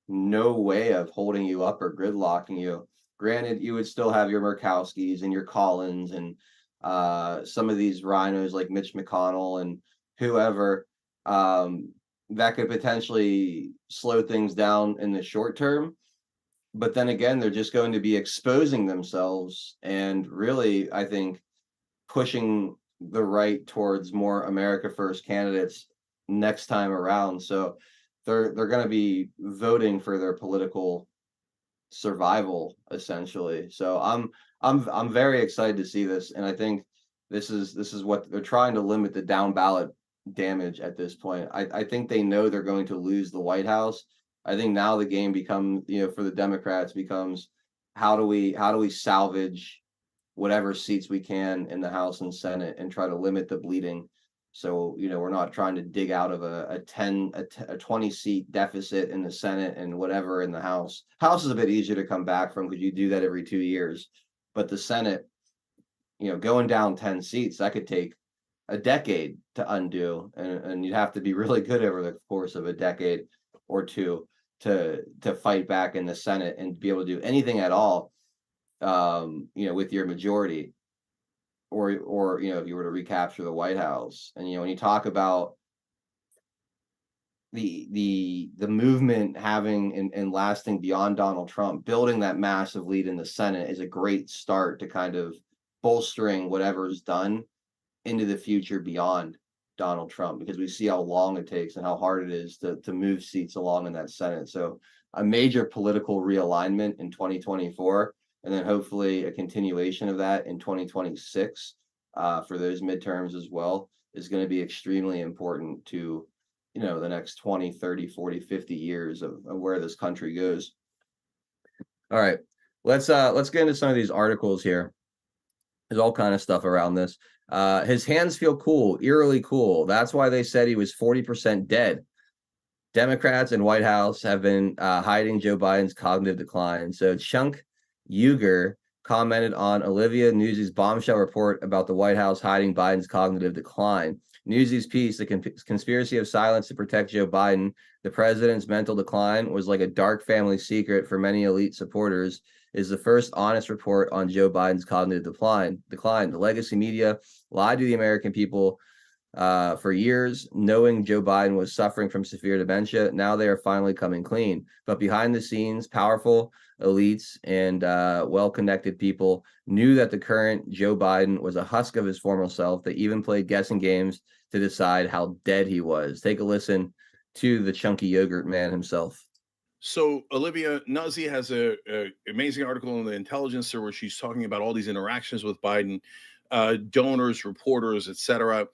no way of holding you up or gridlocking you. Granted, you would still have your Murkowskis and your Collins and some of these rhinos like Mitch McConnell and whoever, that could potentially slow things down in the short term. But then again, they're just going to be exposing themselves and really, I think, pushing the right towards more America First candidates next time around. So they're going to be voting for their political survival essentially. So I'm very excited to see this, and I think this is what they're trying to limit, the down ballot damage at this point. I think they know they're going to lose the White House. I think now the game becomes, for the Democrats, becomes how do we salvage whatever seats we can in the House and Senate and try to limit the bleeding. So, we're not trying to dig out of a 20 seat deficit in the Senate and whatever in the House. House is a bit easier to come back from because you do that every 2 years. But the Senate, going down 10 seats, that could take a decade to undo. And you'd have to be really good over the course of a decade or two to fight back in the Senate and be able to do anything at all, with your majority. or if you were to recapture the White House. And when you talk about the movement having and lasting beyond Donald Trump, building that massive lead in the Senate is a great start to kind of bolstering whatever's done into the future beyond Donald Trump, because we see how long it takes and how hard it is to move seats along in that Senate. So a major political realignment in 2024, and then hopefully a continuation of that in 2026 for those midterms as well, is going to be extremely important to the next 20, 30, 40, 50 years of where this country goes. All right, let's get into some of these articles here. There's all kind of stuff around this. His hands feel cool, eerily cool. That's why they said he was 40% dead. Democrats and White House have been hiding Joe Biden's cognitive decline. So Chunk Uygur commented on Olivia Newsy's bombshell report about the White House hiding Biden's cognitive decline. Newsy's piece, The Conspiracy of Silence to Protect Joe Biden, the President's Mental Decline, was like a dark family secret for many elite supporters, is the first honest report on Joe Biden's cognitive decline. The legacy media lied to the American people for years, knowing Joe Biden was suffering from severe dementia. Now they are finally coming clean. But behind the scenes, powerful elites and well-connected people knew that the current Joe Biden was a husk of his former self. They even played guessing games to decide how dead he was. Take a listen to the chunky yogurt man himself. So Olivia Nuzzi has a amazing article in the Intelligencer where she's talking about all these interactions with Biden, donors, reporters, etc.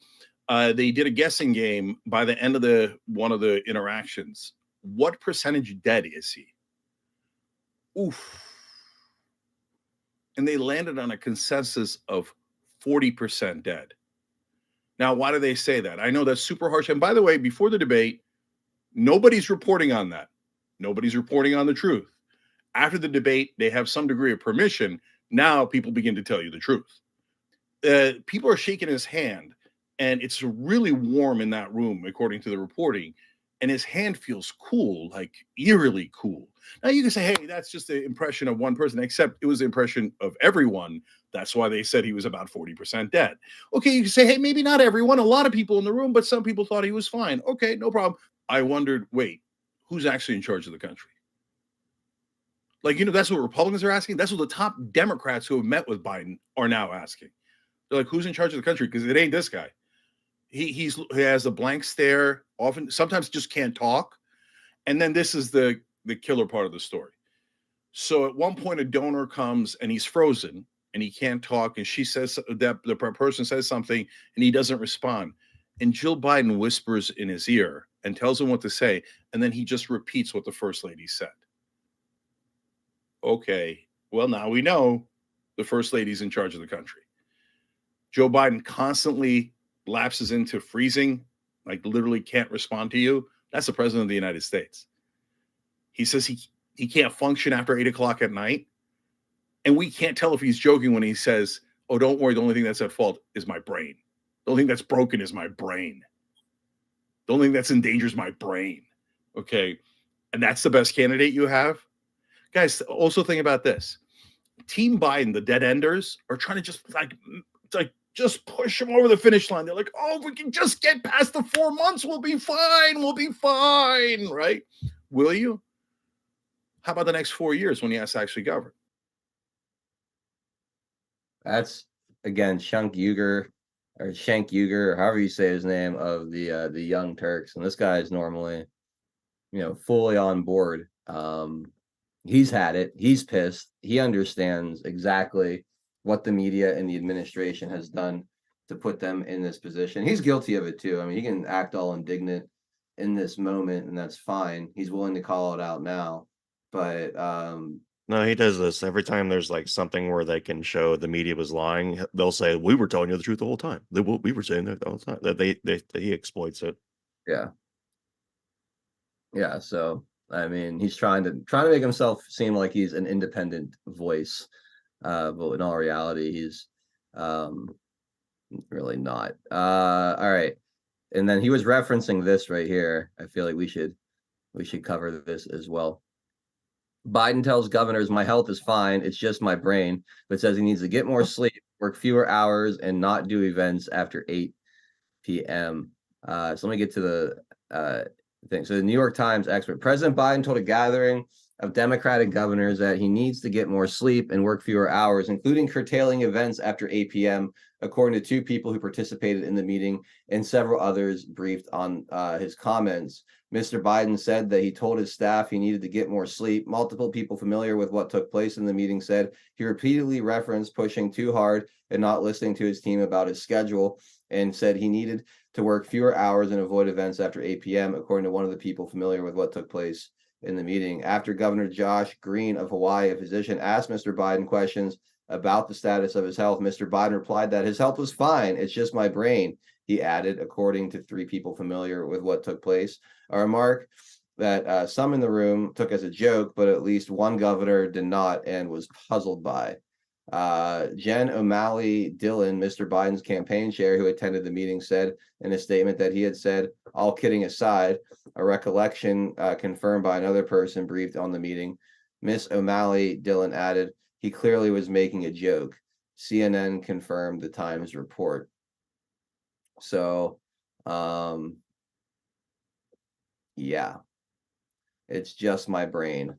They did a guessing game by the end of one of the interactions. What percentage dead is he? Oof. And they landed on a consensus of 40% dead. Now, why do they say that? I know that's super harsh. And by the way, before the debate, nobody's reporting on that. Nobody's reporting on the truth. After the debate, they have some degree of permission. Now people begin to tell you the truth. People are shaking his hand, and it's really warm in that room, according to the reporting. And his hand feels cool, like eerily cool. Now you can say, hey, that's just the impression of one person, except it was the impression of everyone. That's why they said he was about 40% dead. Okay, you can say, hey, maybe not everyone, a lot of people in the room, but some people thought he was fine. Okay, no problem. I wondered, wait, who's actually in charge of the country? Like, that's what Republicans are asking. That's what the top Democrats who have met with Biden are now asking. They're like, who's in charge of the country? Because it ain't this guy. He has a blank stare, sometimes just can't talk. And then this is the killer part of the story. So at one point, a donor comes and he's frozen and he can't talk. And she says that the person says something and he doesn't respond. And Jill Biden whispers in his ear and tells him what to say. And then he just repeats what the first lady said. Okay, well, now we know the first lady's in charge of the country. Joe Biden constantly lapses into freezing, like literally can't respond to you. That's the president of the United States. He says he can't function after 8 o'clock at night. And we can't tell if he's joking when he says, oh, don't worry, the only thing that's at fault is my brain. The only thing that's broken is my brain. The only thing that's in danger is my brain. Okay. And that's the best candidate you have? Guys, also think about this. Team Biden, the dead enders, are trying to just push him over the finish line. They're like, oh, if we can just get past the 4 months, we'll be fine. We'll be fine, right? Will you? How about the next 4 years when he has to actually govern? That's, again, Chunk Uygur, or Shank Uygur, or however you say his name, of the Young Turks. And this guy is normally, fully on board. He's had it. He's pissed. He understands exactly what the media and the administration has done to put them in this position. He's guilty of it too. I mean, he can act all indignant in this moment, and that's fine. He's willing to call it out now. But no, he does this every time there's like something where they can show the media was lying. They'll say, we were telling you the truth the whole time. We were saying that the whole time. That he exploits it. Yeah. Yeah. So I mean, he's trying to make himself seem like he's an independent voice, but in all reality, he's really not. All right, and then he was referencing this right here. I feel like we should cover this as well. Biden tells governors, "My health is fine. It's just my brain," but says he needs to get more sleep, work fewer hours, and not do events after 8 p.m. So let me get to the thing. So the New York Times expert, President Biden told a gathering of Democratic governors that he needs to get more sleep and work fewer hours, including curtailing events after 8 p.m., according to two people who participated in the meeting and several others briefed on his comments. Mr. Biden said that he told his staff he needed to get more sleep. Multiple people familiar with what took place in the meeting said he repeatedly referenced pushing too hard and not listening to his team about his schedule, and said he needed to work fewer hours and avoid events after 8 p.m., according to one of the people familiar with what took place in the meeting. After Governor Josh Green of Hawaii, a physician, asked Mr. Biden questions about the status of his health, Mr. Biden replied that his health was fine. It's just my brain, he added, according to three people familiar with what took place. A remark that some in the room took as a joke, but at least one governor did not and was puzzled by. Jen O'Malley Dillon, Mr. Biden's campaign chair who attended the meeting, said in a statement that he had said, all kidding aside, a recollection confirmed by another person briefed on the meeting. Miss O'Malley Dillon added, he clearly was making a joke. CNN confirmed the Times report. So, yeah, it's just my brain.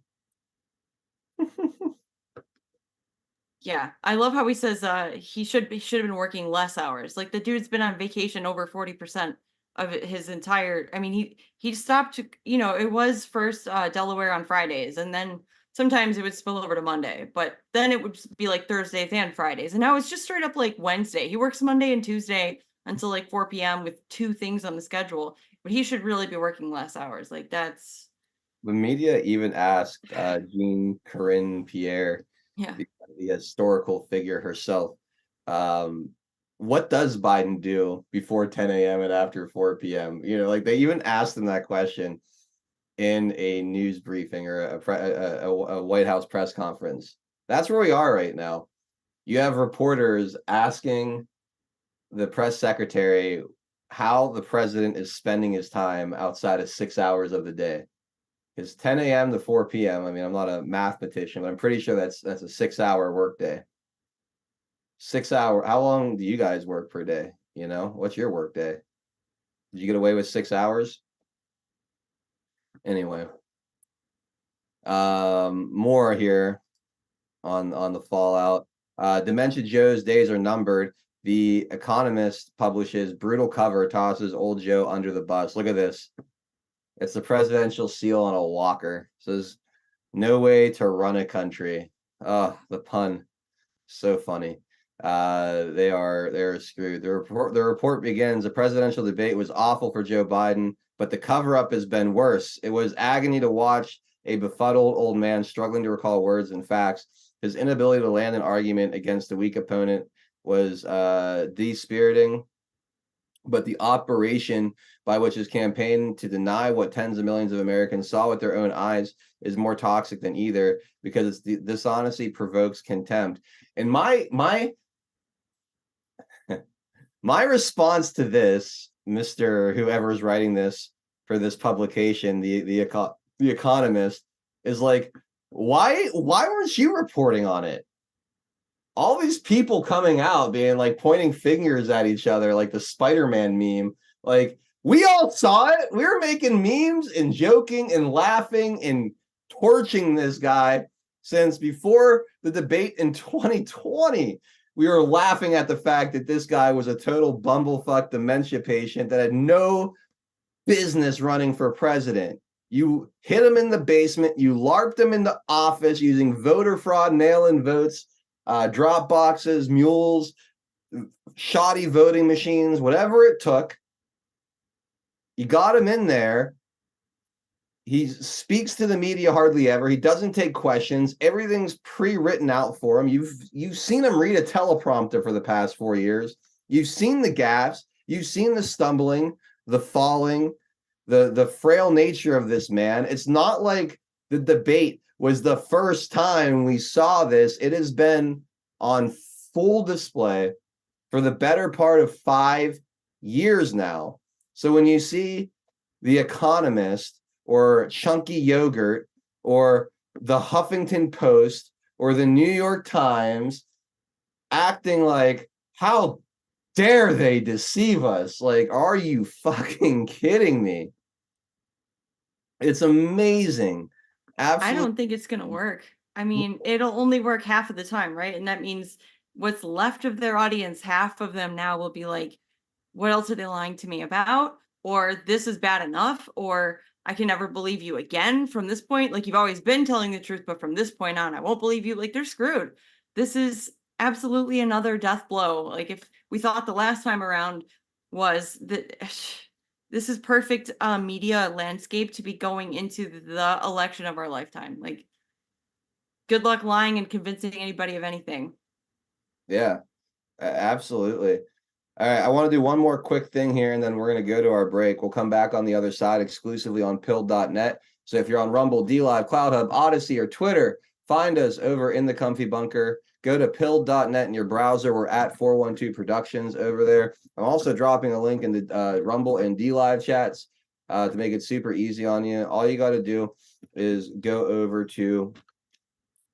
Yeah, I love how he says he should have been working less hours. Like the dude's been on vacation over 40% of his entire. I mean, he stopped. It was first Delaware on Fridays, and then sometimes it would spill over to Monday, but then it would be like Thursdays and Fridays, and now it's just straight up like Wednesday. He works Monday and Tuesday until like 4 p.m. with 2 things on the schedule, but he should really be working less hours. Like that's. The media even asked Jean Corinne Pierre, Yeah. the historical figure herself, what does Biden do before 10 a.m. and after 4 p.m.? Like they even asked him that question in a news briefing or a White House press conference. That's where we are right now. You have reporters asking the press secretary how the president is spending his time outside of 6 hours of the day. It's 10 a.m. to 4 p.m. I mean, I'm not a mathematician, but I'm pretty sure that's a 6-hour workday. 6 hour. How long do you guys work per day? What's your work day? Did you get away with 6 hours? Anyway, more here on the fallout. Dementia Joe's days are numbered. The Economist publishes brutal cover tosses old Joe under the bus. Look at this. It's the presidential seal on a walker. It says, no way to run a country. Oh, the pun. So funny. They're screwed. The report begins. The presidential debate was awful for Joe Biden, but the cover-up has been worse. It was agony to watch a befuddled old man struggling to recall words and facts. His inability to land an argument against a weak opponent was dispiriting. But the operation by which his campaign to deny what tens of millions of Americans saw with their own eyes is more toxic than either, because the dishonesty provokes contempt. And my response to this, Mr. whoever is writing this for this publication, the Economist, is like, why weren't you reporting on it? All these people coming out being like pointing fingers at each other like the Spider-Man meme. Like, we all saw it. We were making memes and joking and laughing and torching this guy since before the debate in 2020. We were laughing at the fact that this guy was a total bumblefuck dementia patient that had no business running for president. You hit him in the basement. You LARPed him in the office using voter fraud, mail-in votes, drop boxes, mules, shoddy voting machines, whatever it took. You got him in there. He speaks to the media hardly ever. He doesn't take questions. Everything's pre-written out for him. You've seen him read a teleprompter for the past 4 years. You've seen the gaffes. You've seen the stumbling, the falling, the frail nature of this man. It's not like the debate was the first time we saw this. It has been on full display for the better part of 5 years now. So when you see The Economist or Chunky Yogurt or the Huffington Post or the New York Times acting like, how dare they deceive us? Like, are you fucking kidding me? It's amazing. I Absolutely. don't think it's going to work. I mean, it'll only work half of the time, right? And that means what's left of their audience, half of them now will be like, what else are they lying to me about? Or this is bad enough, or I can never believe you again from this point. Like, you've always been telling the truth, but from this point on, I won't believe you. Like, they're screwed. This is absolutely another death blow. Like, if we thought the last time around was that this is perfect media landscape to be going into the election of our lifetime. Like, good luck lying and convincing anybody of anything. Yeah, absolutely. All right, I want to do one more quick thing here, and then we're going to go to our break. We'll come back on the other side exclusively on pilled.net. So if you're on Rumble, D-Live, Cloud Hub, Odyssey, or Twitter, find us over in the Comfy Bunker. Go to pilled.net in your browser. We're at 412 Productions over there. I'm also dropping a link in the Rumble and D-Live chats to make it super easy on you. All you got to do is go over to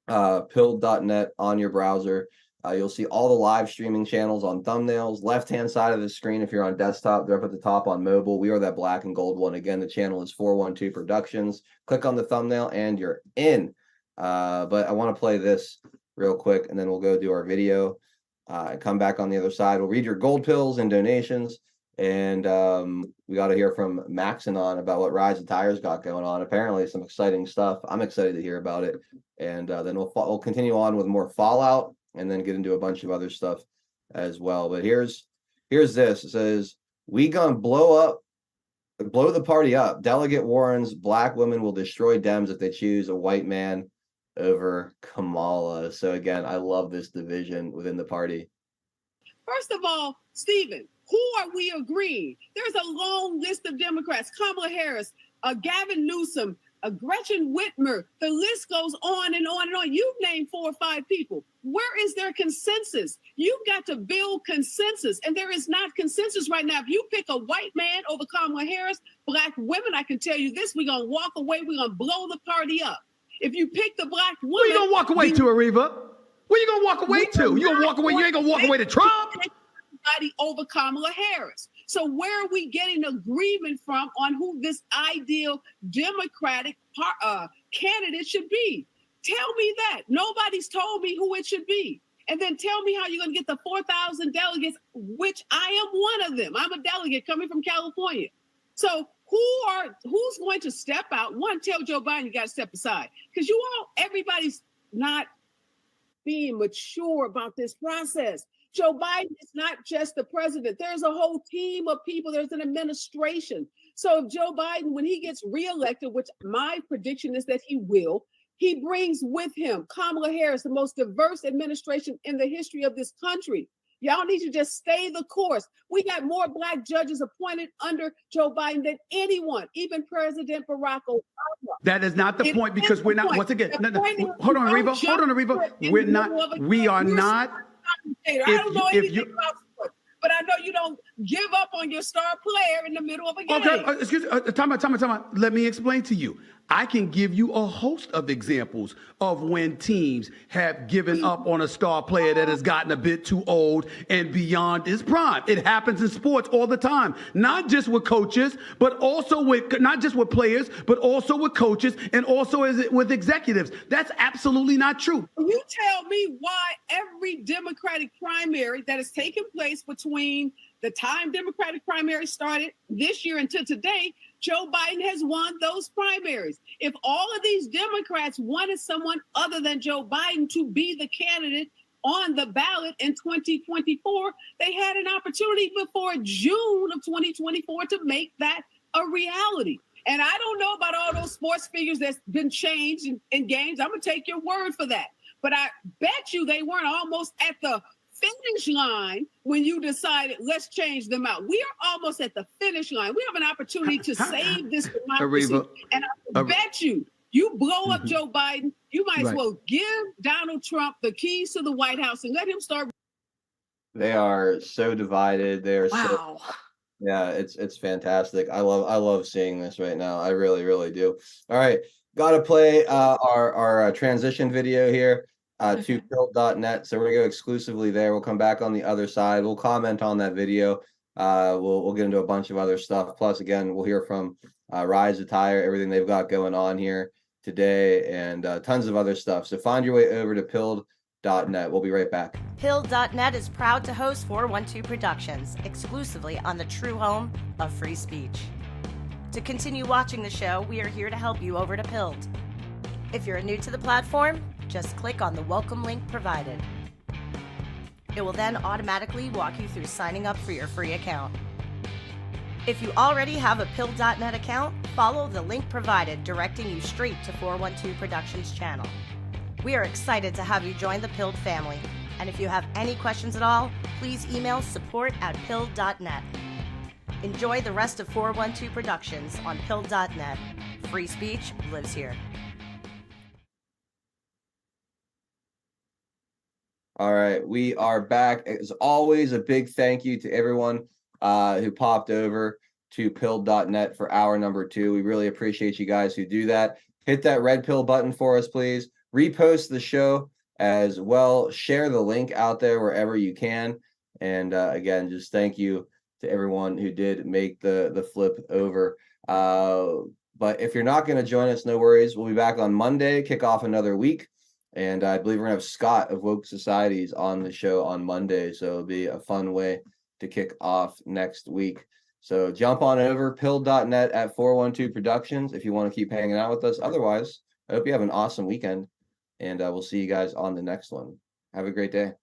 pilled.net on your browser. You'll see all the live streaming channels on thumbnails. Left-hand side of the screen, if you're on desktop, they're up at the top on mobile. We are that black and gold one. Again, the channel is 412 Productions. Click on the thumbnail and you're in. But I want to play this real quick, and then we'll go do our video. Come back on the other side. We'll read your gold pills and donations. And we got to hear from Maxinon about what Rise of Tires got going on. Apparently, some exciting stuff. I'm excited to hear about it. And then we'll continue on with more Fallout, and then get into a bunch of other stuff as well. But here's this. It says, we gonna blow the party up. Delegate warns black women will destroy Dems if they choose a white man over Kamala. So again, I love this division within the party. First of all, Stephen, who are we agreeing? There's a long list of Democrats: Kamala Harris, Gavin Newsom, Gretchen Whitmer. The list goes on and on and on. You've named 4 or 5 people. Where is their consensus? You've got to build consensus, and there is not consensus right now. If you pick a white man over Kamala Harris, black women, I can tell you this: we're going to walk away. We're going to blow the party up. If you pick the black woman... Where you going to walk away to, Ariva? Where you going to walk away to? You going to walk away? You ain't going to walk away to Trump? Over Kamala Harris. So where are we getting agreement from on who this ideal Democratic candidate should be? Tell me that. Nobody's told me who it should be. And then tell me how you're going to get the 4,000 delegates, which I am one of them. I'm a delegate coming from California. So who's going to step out? One, tell Joe Biden you got to step aside, because everybody's not being mature about this process. Joe Biden is not just the president. There's a whole team of people. There's an administration. So if Joe Biden, when he gets reelected, which my prediction is that he will, he brings with him Kamala Harris, the most diverse administration in the history of this country. Y'all need to just stay the course. We got more black judges appointed under Joe Biden than anyone, even President Barack Obama. That is not the point, because we're not, once again, hold on, Ariva. We are not. I don't know anything about sports, but I know you don't give up on your star player in the middle of a game. Okay, excuse me, time out. Let me explain to you. I can give you a host of examples of when teams have given up on a star player that has gotten a bit too old and beyond his prime. It happens in sports all the time, not just with coaches, but also not just with players, but also with coaches, and also with executives. That's absolutely not true. You tell me why every Democratic primary that has taken place between the time Democratic primary started this year until today, Joe Biden has won those primaries. If all of these Democrats wanted someone other than Joe Biden to be the candidate on the ballot in 2024, they had an opportunity before June of 2024 to make that a reality. And I don't know about all those sports figures that's been changed in games. I'm going to take your word for that. But I bet you they weren't almost at the finish line when you decided, let's change them out. We are almost at the finish line. We have an opportunity to save this democracy. And I bet you blow up Joe Biden, you might as well give Donald Trump the keys to the White House and let him start. They are so divided. They're yeah, it's fantastic. I love seeing this right now. I really, really do. All right, got to play our transition video here. to pill.net. So we're gonna go exclusively there. We'll come back on the other side. We'll comment on that video. We'll get into a bunch of other stuff. Plus, again, we'll hear from Rise Attire, everything they've got going on here today, and tons of other stuff. So find your way over to pill.net. We'll be right back. Pill.net is proud to host 412 Productions, exclusively on the true home of free speech. To continue watching the show, we are here to help you over to Pilled. If you're new to the platform, just click on the welcome link provided. It will then automatically walk you through signing up for your free account. If you already have a Pill.net account, follow the link provided directing you straight to 412 Productions channel. We are excited to have you join the Pilled family, and if you have any questions at all, please email support@Pill.net. Enjoy the rest of 412 Productions on Pill.net. Free speech lives here. All right, we are back. As always, a big thank you to everyone who popped over to pill.net for hour number 2. We really appreciate you guys who do that. Hit that red pill button for us, please. Repost the show as well. Share the link out there wherever you can. And again, just thank you to everyone who did make the flip over. But if you're not going to join us, no worries. We'll be back on Monday, kick off another week. And I believe we're going to have Scott of Woke Societies on the show on Monday. So it'll be a fun way to kick off next week. So jump on over pill.net at 412 Productions if you want to keep hanging out with us. Otherwise, I hope you have an awesome weekend. And we'll see you guys on the next one. Have a great day.